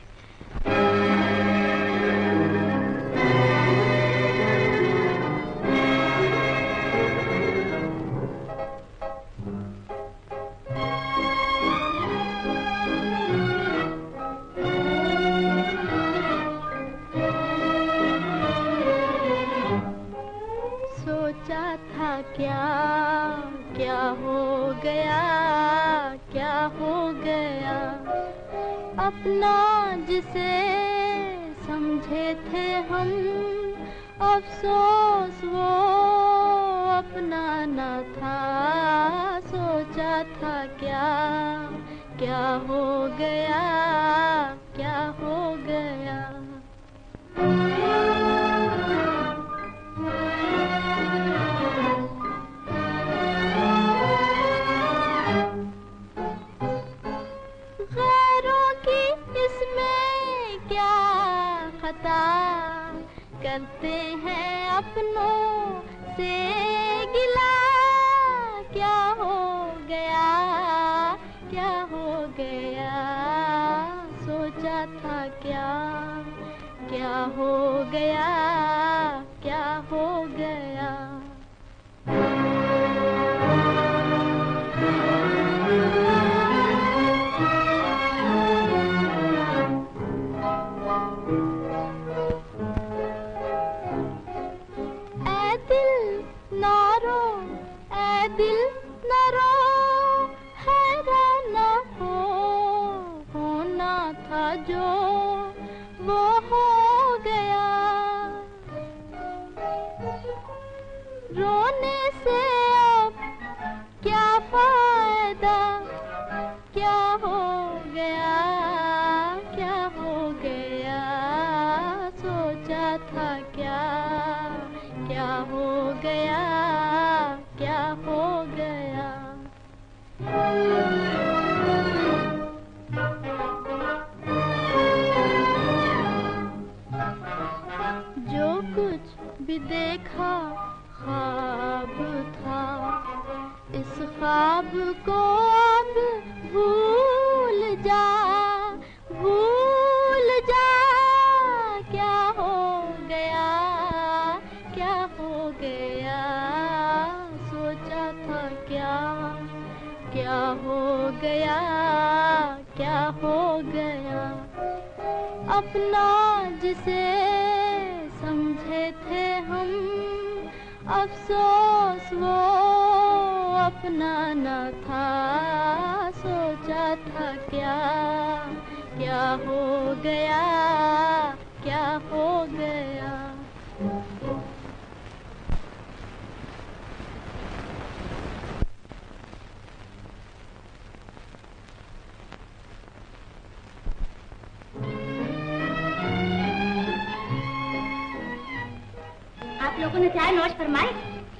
सोचा था क्या क्या हो गया, क्या हो गया। अपना जिसे समझे थे हम, अफसोस वो अपना न था। सोचा था क्या क्या हो गया, क्या हो गया। करते हैं अपनों से गिला। क्या हो गया, क्या हो गया। सोचा था क्या क्या हो गया, क्या हो गया। दिल न रो, हैरान न हो, होना था जो वो हो गया। रोने से अब कुछ भी देखा ख्वाब था, इस ख्वाब को अब भूल जा, भूल जा। क्या हो गया, क्या हो गया, सोचा था क्या, क्या हो गया, क्या हो गया। अपना जिसे समझे थे हम, अफसोस वो अपना न था। सोचा था क्या, क्या हो गया, क्या हो गया। आप लोगों ने चाय नौश फरमाई?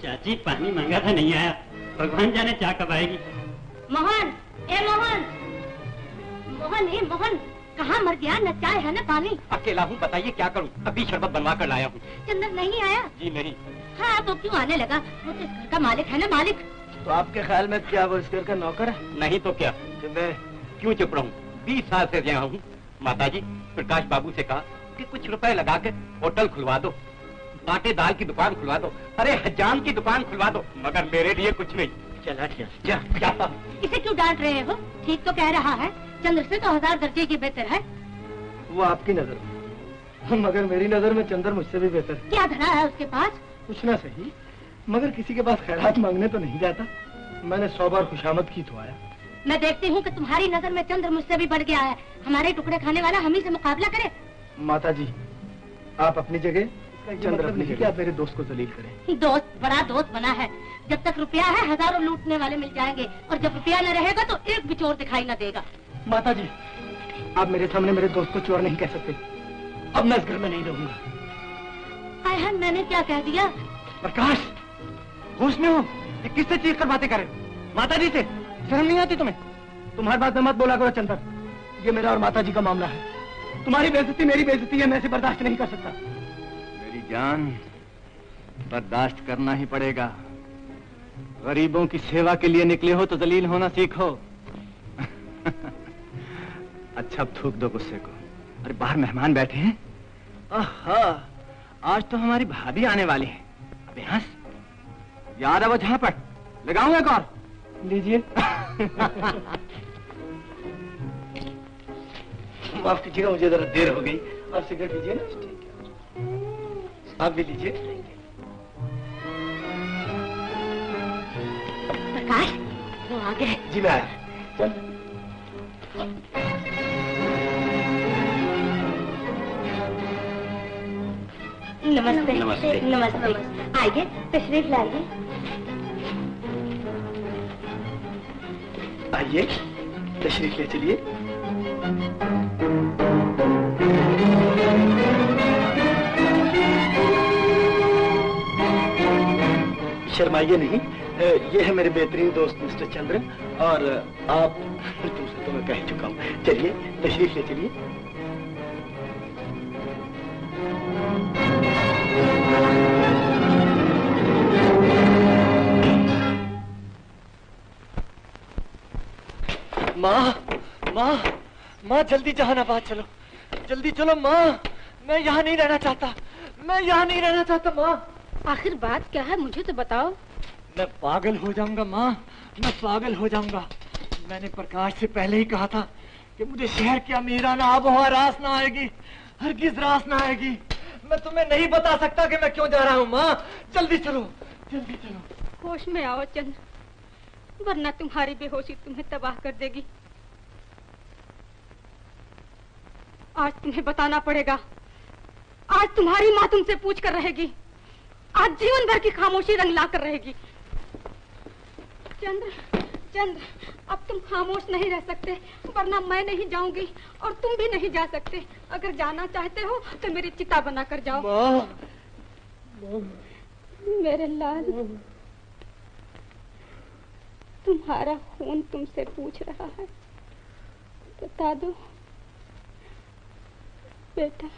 चाची पानी मांगा था, नहीं आया। भगवान जाने चाय कब आएगी। मोहन, ए मोहन, मोहन, ए मोहन, कहाँ मर गया? न चाय है न पानी। अकेला हूँ, बताइए क्या करूँ? अभी शरबत बनवा कर लाया हूँ। चंदन नहीं आया? जी नहीं। हाँ तो क्यों आने लगा? वो तो इस घर का मालिक है ना, मालिक। तो आपके ख्याल में क्या वो इस घर का नौकर है? नहीं तो क्या, मैं क्यों चुप रहूँ? 20 साल से यहाँ हूँ। माताजी, प्रकाश बाबू से कहा कि कुछ रुपए लगा के होटल खुलवा दो, बाटे दाल की दुकान खुलवा दो, अरे हजाम की दुकान खुलवा दो, मगर मेरे लिए कुछ नहीं। चला जाता। इसे क्यों डांट रहे हो? ठीक तो कह रहा है, चंद्र से तो 1000 दर्जे की बेहतर है। वो आपकी नजर में, मगर मेरी नजर में चंद्र मुझसे भी बेहतर है। क्या धरा है उसके पास? कुछ ना सही, मगर किसी के पास खैरात मांगने तो नहीं जाता। मैंने 100 बार खुशामद की तो आया। मैं देखती हूँ कि तुम्हारी नजर में चंद्र मुझसे भी बढ़ गया है। हमारे टुकड़े खाने वाला हम ही से मुकाबला करे। माता जी, आप अपनी जगह, चंद्र अपनी जगह। आप मेरे दोस्त को जलील करें। दोस्त बड़ा दोस्त बना है। जब तक रुपया है हजारों लूटने वाले मिल जाएंगे, और जब रुपया न रहेगा तो एक भी चोर दिखाई न देगा। माता जी, आप मेरे सामने मेरे दोस्त को चोर नहीं कह सकते। अब मैं इस घर में नहीं रहूंगा। हाय हाय, मैंने क्या कह दिया? प्रकाश, होश में हो? किससे चीख कर बातें करे? माता जी से शर्म नहीं आती तुम्हें? तुम्हारी बात में मत बोला करो चंदर, ये मेरा और माता जी का मामला है। तुम्हारी बेइज्जती मेरी बेइज्जती है, मैं इसे बर्दाश्त नहीं कर सकता। मेरी जान, बर्दाश्त करना ही पड़ेगा। गरीबों की सेवा के लिए निकले हो तो जलील होना सीखो। अच्छा, अब थूक दो गुस्से को। अरे बाहर मेहमान बैठे हैं। आहा, आज तो हमारी भाभी आने वाली है। अबे हंस, याद है वो जहां पर लगाऊं एक और? लीजिए। माफ कीजिएगा, मुझे जरा देर हो गई। आप सिगरेट लीजिए ना। ठीक है, आप भी लीजिए। प्रकाश, वो आ गए। जी मैं आया। चल। नमस्ते। नमस्ते। नमस्ते। आइए, तशरीफ लाइए। आइए, तशरीफ ले चलिए। शर्माइए नहीं, ये है मेरे बेहतरीन दोस्त मिस्टर चंद्र, और आप तुमसे तो मैं कह चुका हूँ। चलिए, तशरीफ ले चलिए। माँ, जल्दी जहानाबाद चलो, जल्दी चलो माँ। मैं यहाँ नहीं रहना चाहता, मैं यहाँ नहीं रहना चाहता माँ। आखिर बात क्या है, मुझे तो बताओ। मैं पागल हो जाऊंगा माँ, मैं पागल हो जाऊंगा। मैंने प्रकाश से पहले ही कहा था कि मुझे शहर की अमीराना आबोहवा रास ना आएगी, हरगिज रास ना आएगी। मैं तुम्हें नहीं बता सकता कि मैं क्यों जा रहा हूँ माँ। जल्दी चलो, जल्दी चलो। होश में आओ चंद्र, वरना तुम्हारी बेहोशी तुम्हें तबाह कर देगी। आज तुम्हें बताना पड़ेगा। आज तुम्हारी माँ तुमसे पूछ कर रहेगी। आज जीवन भर की खामोशी रंग ला कर रहेगी। चंद्र, चंद्र, अब तुम खामोश नहीं रह सकते, वरना मैं नहीं जाऊंगी और तुम भी नहीं जा सकते। अगर जाना चाहते हो तो मेरी चिता बना कर जाओ। माँ, मेरे लाल, तुम्हारा खून तुमसे पूछ रहा है, बता दो। बेटा,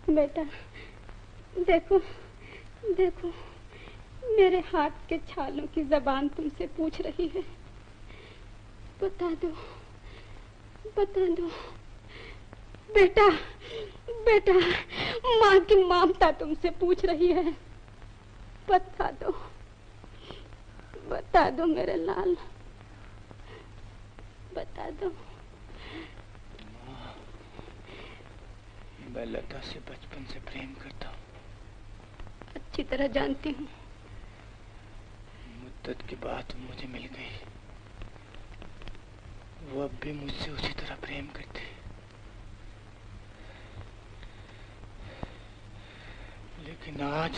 बेटा, देखो देखो, मेरे हाथ के छालों की जबान तुमसे पूछ रही है। बता दो, बता दो बेटा, बेटा, माँ की ममता तुमसे पूछ रही है। बता दो, बता दो मेरे लाल, बता दो। मैं लता से बचपन से प्रेम करता हूँ। अच्छी तरह जानती हूँ। मुद्दत के बाद मुझे मिल गई। वो अब भी मुझसे उसी तरह प्रेम करती है। लेकिन आज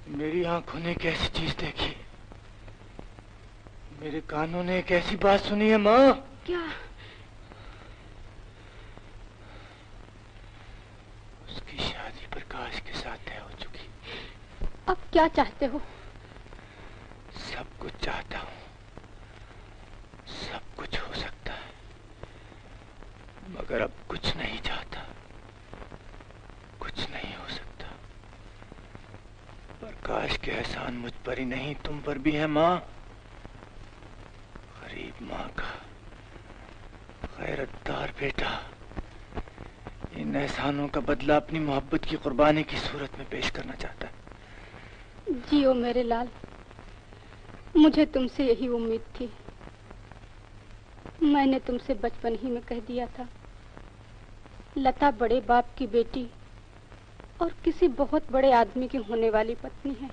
मेरी आंखों ने एक ऐसी चीज देखी, मेरे कानों ने एक ऐसी बात सुनी है माँ। क्या? उसकी शादी प्रकाश के साथ तय हो चुकी। अब क्या चाहते हो? सब कुछ चाहता हूँ, सब कुछ हो सकता है, मगर अब कुछ नहीं चाहता, कुछ नहीं हो सकता। प्रकाश के एहसान मुझ पर ही नहीं, तुम पर भी है माँ। गरीब माँ का गैरतदार बेटा इन एहसानों का बदला अपनी मोहब्बत की कुर्बानी की सूरत में पेश करना चाहता है। जियो मेरे लाल, मुझे तुमसे यही उम्मीद थी। मैंने तुमसे बचपन ही में कह दिया था, लता बड़े बाप की बेटी और किसी बहुत बड़े आदमी की होने वाली पत्नी है।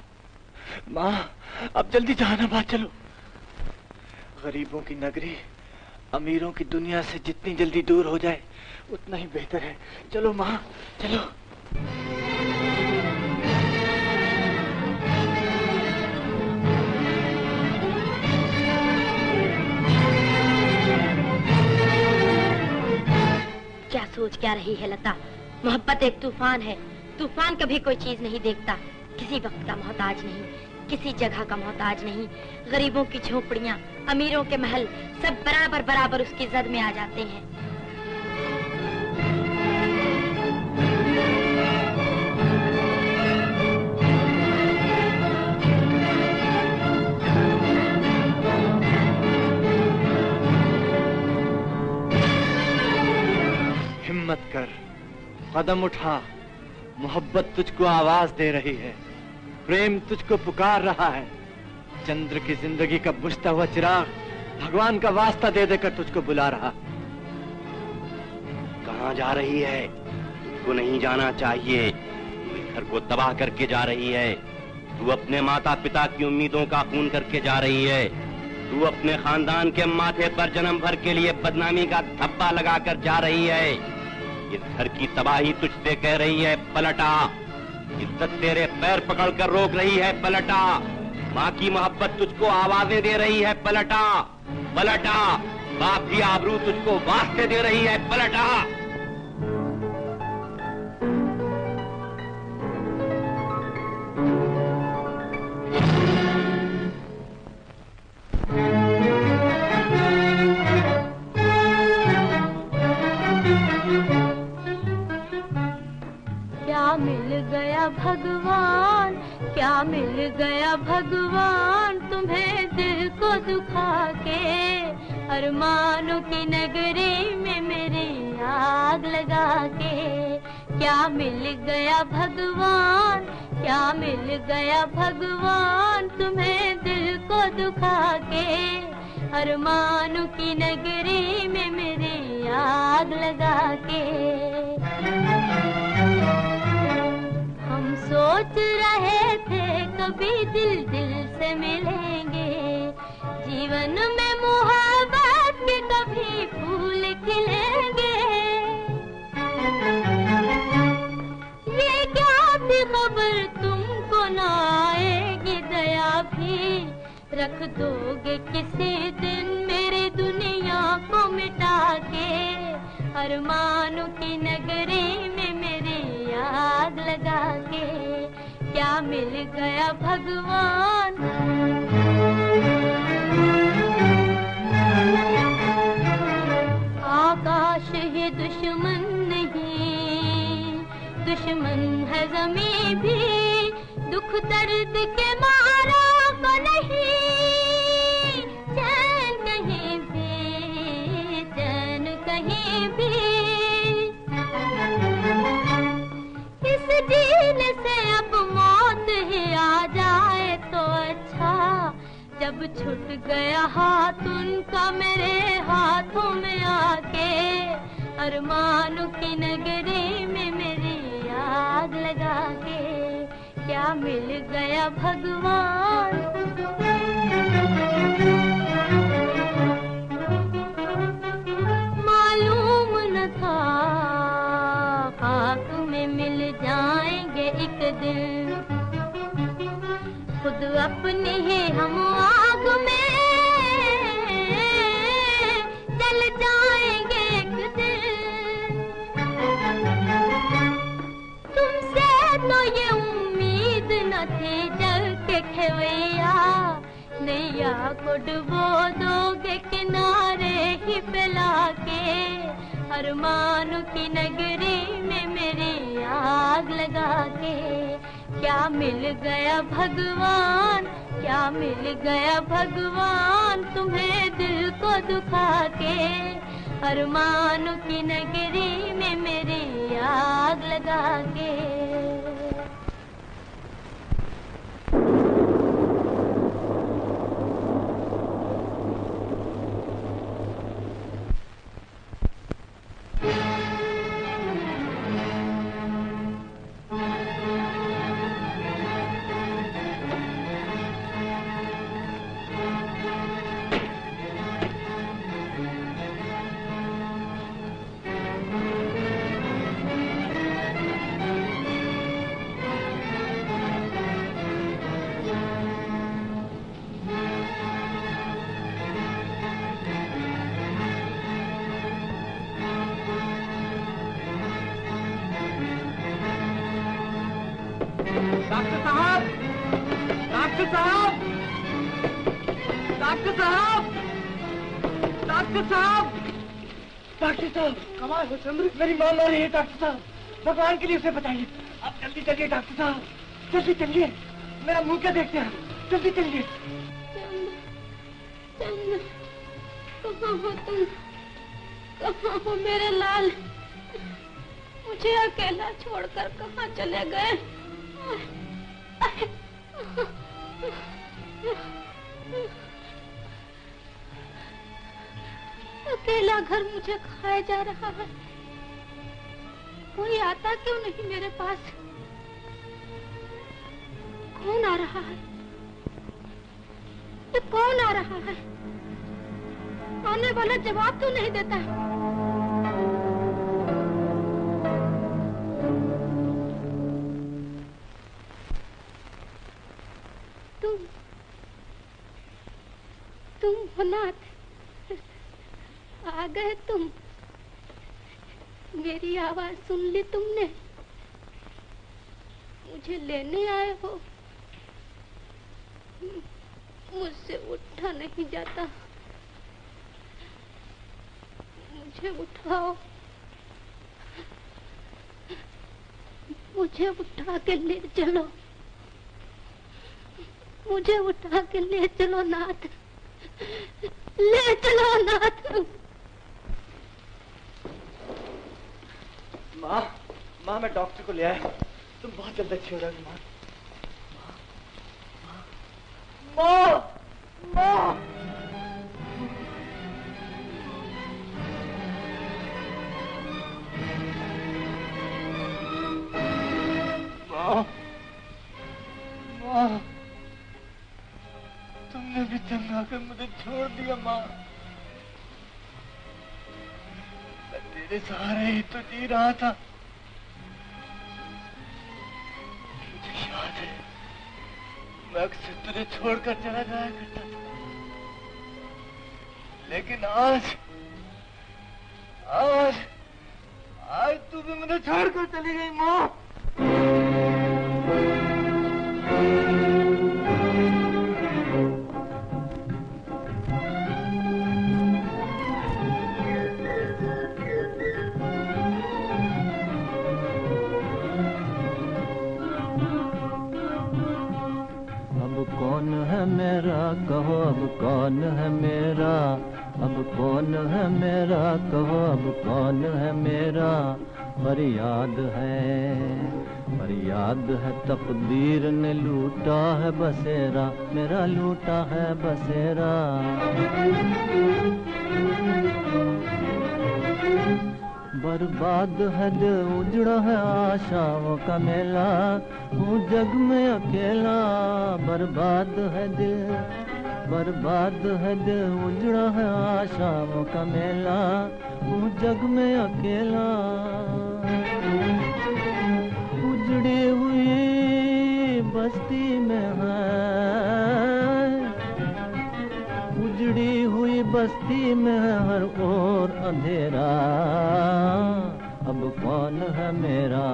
माँ, अब जल्दी जहानाबाद चलो। गरीबों की नगरी अमीरों की दुनिया से जितनी जल्दी दूर हो जाए उतना ही बेहतर है। चलो माँ, चलो। क्या सोच क्या रही है लता? मोहब्बत एक तूफान है। तूफान कभी कोई चीज नहीं देखता, किसी वक्त का मोहताज नहीं, किसी जगह का मोहताज नहीं। गरीबों की झोपड़ियाँ, अमीरों के महल, सब बराबर बराबर उसकी जद में आ जाते हैं। हिम्मत कर, कदम उठा। मोहब्बत तुझको आवाज दे रही है, प्रेम तुझको पुकार रहा है। चंद्र की जिंदगी का बुझता हुआ चिराग भगवान का वास्ता दे देकर तुझको बुला रहा। कहाँ जा रही है? तुझको नहीं जाना चाहिए। तू इस घर को तबाह करके जा रही है। तू अपने माता पिता की उम्मीदों का खून करके जा रही है। तू अपने खानदान के माथे पर जन्म भर के लिए बदनामी का धब्बा लगाकर जा रही है। इस घर की तबाही तुझसे कह रही है, पलटा। इज्जत तेरे पैर पकड़कर रोक रही है, पलटा। माँ की मोहब्बत तुझको आवाजें दे रही है, पलटा, पलटा। बाप की आबरू तुझको वास्ते दे रही है, पलटा। क्या मिल गया भगवान, क्या मिल गया भगवान तुम्हें दिल को दुखा के। अरमानों की नगरी में मेरी आग लगा के। क्या मिल गया भगवान, क्या मिल गया भगवान तुम्हें दिल को दुखा के। अरमानों की नगरी में मेरी आग लगा के। हम सोच रहे थे कभी दिल दिल से मिलेंगे, जीवन में मोहब्बत के कभी फूल खिलेंगे। ये क्या थी खबर तुमको ना आएगी दया भी, रख दोगे किसी दिन मेरी दुनिया को मिटा के। अरमानों की नगरी में मेरी आग लगा के। क्या मिल गया भगवान। आकाश ही दुश्मन नहीं, दुश्मन है ज़मीं भी, दुख दर्द के मारा को नहीं चैन कहीं भी, चैन कहीं भी। इस जीने से अब मौत ही आ जाए तो अच्छा, जब छूट गया हाथ उनका मेरे हाथों में आके, अरमानों की नगरी में मेरी आग लगा के, क्या मिल गया भगवान। मालूम न था खाक में मिल जाएंगे एक दिन, खुद अपनी ही हम आग में जल जाएंगे एक दिन। तुमसे तो ये उम्मीद न थी जल के खेवैया, नैया को डुबो दोगे किनारे ही पिला के, अरमानों की नगरी में मेरी आग लगा के, क्या मिल गया भगवान, क्या मिल गया भगवान तुम्हें दिल को दुखा के, अरमानों की नगरी में मेरी आग लगा के। डॉक्टर साहब, डॉक्टर साहब, डॉक्टर साहब, डॉक्टर साहब, डॉक्टर साहब, कमाल हो चंद्र, मेरी मां मर रही है डॉक्टर साहब, भगवान के लिए उसे बताइए। आप जल्दी चलिए डॉक्टर साहब, जल्दी चलिए, मेरा मुंह क्या देखते हैं, जल्दी चलिए। चंद्र, कहाँ हो तुम, कहाँ हो मेरे लाल, मुझे अकेला छोड़कर कहाँ चले गए। अकेला घर मुझे खाया जा रहा है, कोई आता क्यों नहीं मेरे पास, कौन आ रहा है, ये कौन आ रहा है, आने वाला जवाब तो नहीं देता है। तुम हो नाथ, आ गए तुम, मेरी आवाज सुन ली तुमने, मुझे लेने आए हो, मुझसे उठा नहीं जाता, मुझे उठाओ, मुझे उठा के ले चलो, मुझे उठा के ले चलो नाथ, ले चलो नाथ। माँ, माँ मैं डॉक्टर को ले आया, तुम बहुत जल्द अच्छी हो जाओगी माँ। माँ, माँ, माँ, माँ, तुमने भी तंग आकर मुझे छोड़ दिया माँ, मैं तेरे सहारे ही तो जी रहा था। मुझे याद है मैं अक्सर तुझे छोड़कर चला जाया करता था, लेकिन आज तू भी मुझे छोड़कर चली गई माँ। मेरा, कहो अब कौन है मेरा, अब कौन है मेरा, कहो अब कौन है मेरा। फरियाद है तकदीर ने लूटा है बसेरा, मेरा लूटा है बसेरा। बर्बाद है दिल, उजड़ा है आशाओं का मेला, हूँ जग में अकेला। बर्बाद है दिल, बर्बाद है दिल, उजड़ा है आशाओं का मेला, हूँ जग में अकेला। उजड़ी हुई बस्ती में है, उजड़ी हुई बस्ती में है हर ओर अंधेरा, अब कौन है मेरा।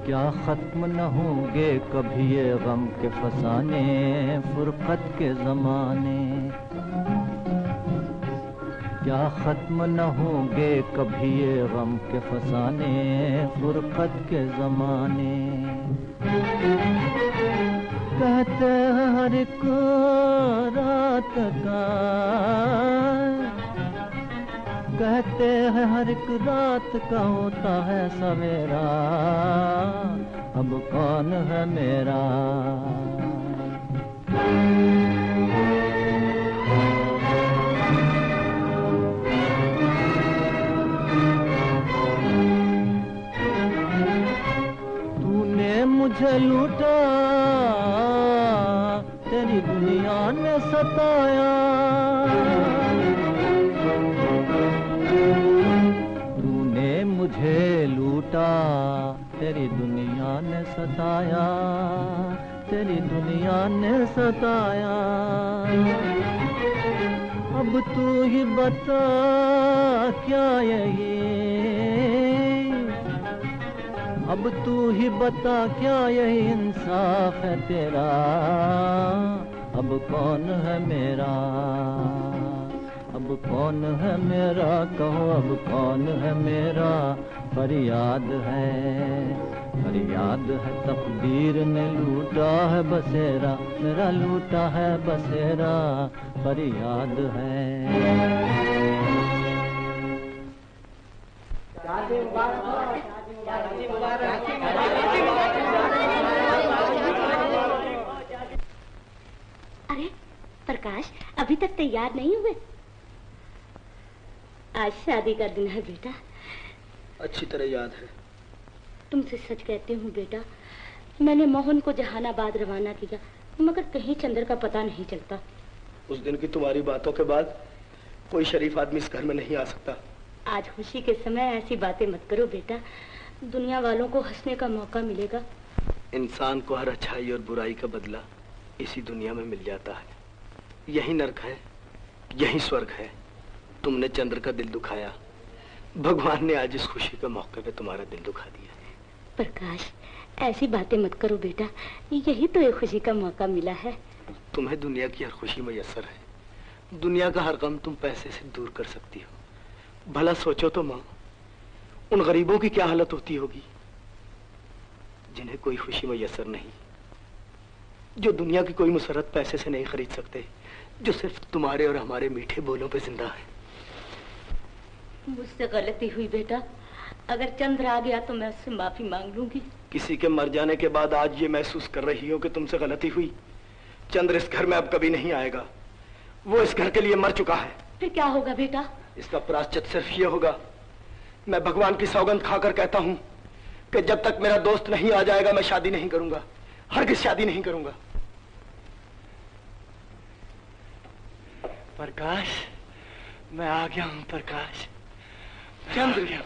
क्या खत्म न होंगे कभी ये गम के फसाने, फुरकत के जमाने। क्या खत्म न होंगे कभी ये गम के फसाने, फुरकत के जमाने। कहते हैं हर एक रात का, कहते हैं हर एक रात का होता है सवेरा, अब कौन है मेरा। तूने मुझे लूटा, तेरी दुनिया ने सताया। मुझे लूटा, तेरी दुनिया ने सताया, तेरी दुनिया ने सताया। अब तू ही बता क्या यही, अब तू ही बता क्या यही इंसाफ है तेरा, अब कौन है मेरा। अब कौन है मेरा, कहो अब कौन है मेरा। फरियाद है तकदीर ने लूटा है बसेरा, मेरा लूटा है बसेरा। फरियाद है। अरे प्रकाश, अभी तक तैयार नहीं हुए? आज शादी का दिन है बेटा। अच्छी तरह याद है। तुमसे सच कहती हूँ बेटा, मैंने मोहन को जहानाबाद रवाना किया, मगर कहीं चंद्र का पता नहीं चलता। उस दिन की तुम्हारी बातों के बाद कोई शरीफ आदमी इस घर में नहीं आ सकता। आज खुशी के समय ऐसी बातें मत करो बेटा, दुनिया वालों को हंसने का मौका मिलेगा। इंसान को हर अच्छाई और बुराई का बदला इसी दुनिया में मिल जाता है। यही नर्क है, यही स्वर्ग है। तुमने चंद्र का दिल दुखाया, भगवान ने आज इस खुशी के मौके पे तुम्हारा दिल दुखा दिया। प्रकाश, ऐसी बातें मत करो बेटा, यही तो एक खुशी का मौका मिला है। तुम्हें दुनिया की हर खुशी मैसर है, दुनिया का हर गम तुम पैसे से दूर कर सकती हो। भला सोचो तो माँ, उन गरीबों की क्या हालत होती होगी जिन्हें कोई खुशी मैसर नहीं, जो दुनिया की कोई मुसरत पैसे से नहीं खरीद सकते, जो सिर्फ तुम्हारे और हमारे मीठे बोलों पे जिंदा है। मुझसे गलती हुई बेटा, अगर चंद्र आ गया तो मैं उससे माफी मांग लूंगी। किसी के मर जाने के बाद आज ये महसूस कर रही हो कि तुमसे गलती हुई। चंद्र इस घर में अब कभी नहीं आएगा, वो इस घर के लिए मर चुका है। फिर क्या होगा बेटा? इसका प्रायश्चित सिर्फ ये होगा, मैं भगवान की सौगंध खाकर कहता हूँ कि जब तक मेरा दोस्त नहीं आ जाएगा मैं शादी नहीं करूंगा, हरगिज शादी नहीं करूंगा। प्रकाश, मैं आ गया हूँ प्रकाश। चंद्र,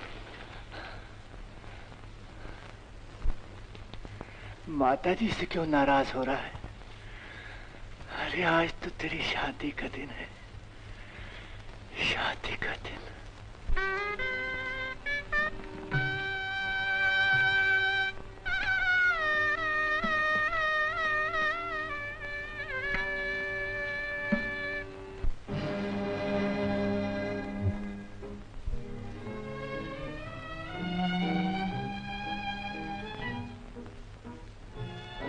माताजी से क्यों नाराज हो रहा है? अरे आज तो तेरी शादी का दिन है, शादी का दिन।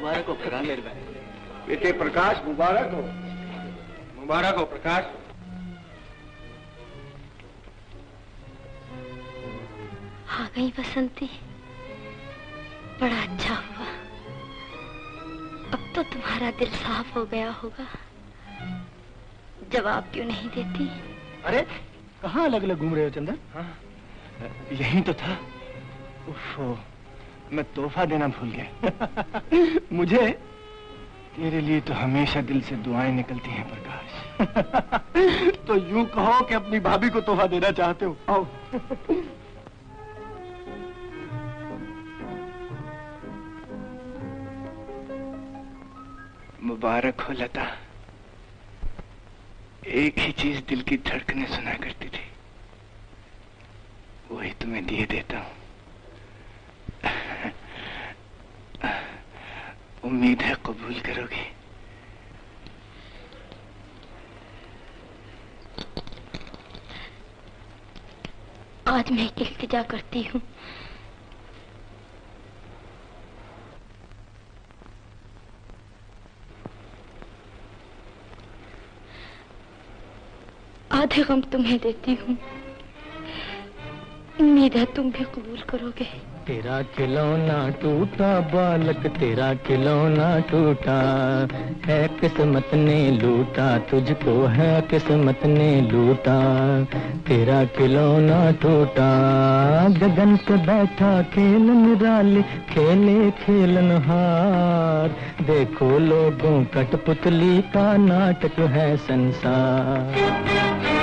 मुबारक हो प्रकाश। मेरे भाई बेटे प्रकाश मुबारक हो। मुबारक हो प्रकाश। आ गई बसंती, बड़ा अच्छा हुआ। अब तो तुम्हारा दिल साफ हो गया होगा। जवाब क्यों नहीं देती? अरे कहाँ अलग अलग घूम रहे हो चंदन? हाँ, यही तो था। उफ़ो, मैं तोहफा देना भूल गया। मुझे? तेरे लिए तो हमेशा दिल से दुआएं निकलती हैं प्रकाश। तो यूं कहो कि अपनी भाभी को तोहफा देना चाहते हो। आओ। मुबारक हो लता। एक ही चीज दिल की धड़कने सुना करती थी, वही तुम्हें दिए देता हूं। उम्मीद है कबूल करोगे। आज मैं इल्तिजा करती हूँ, आधे गम तुम्हें देती हूँ। उम्मीद है तुम भी कबूल करोगे। तेरा खिलौना टूटा बालक, तेरा खिलौना टूटा है, किस्मत ने लूटा तुझको, है किस्मत ने लूटा। तेरा खिलौना टूटा, गगन पे बैठा खेल निराले, खेले खेलनहार। देखो लोगों कठपुतली का नाटक है संसार।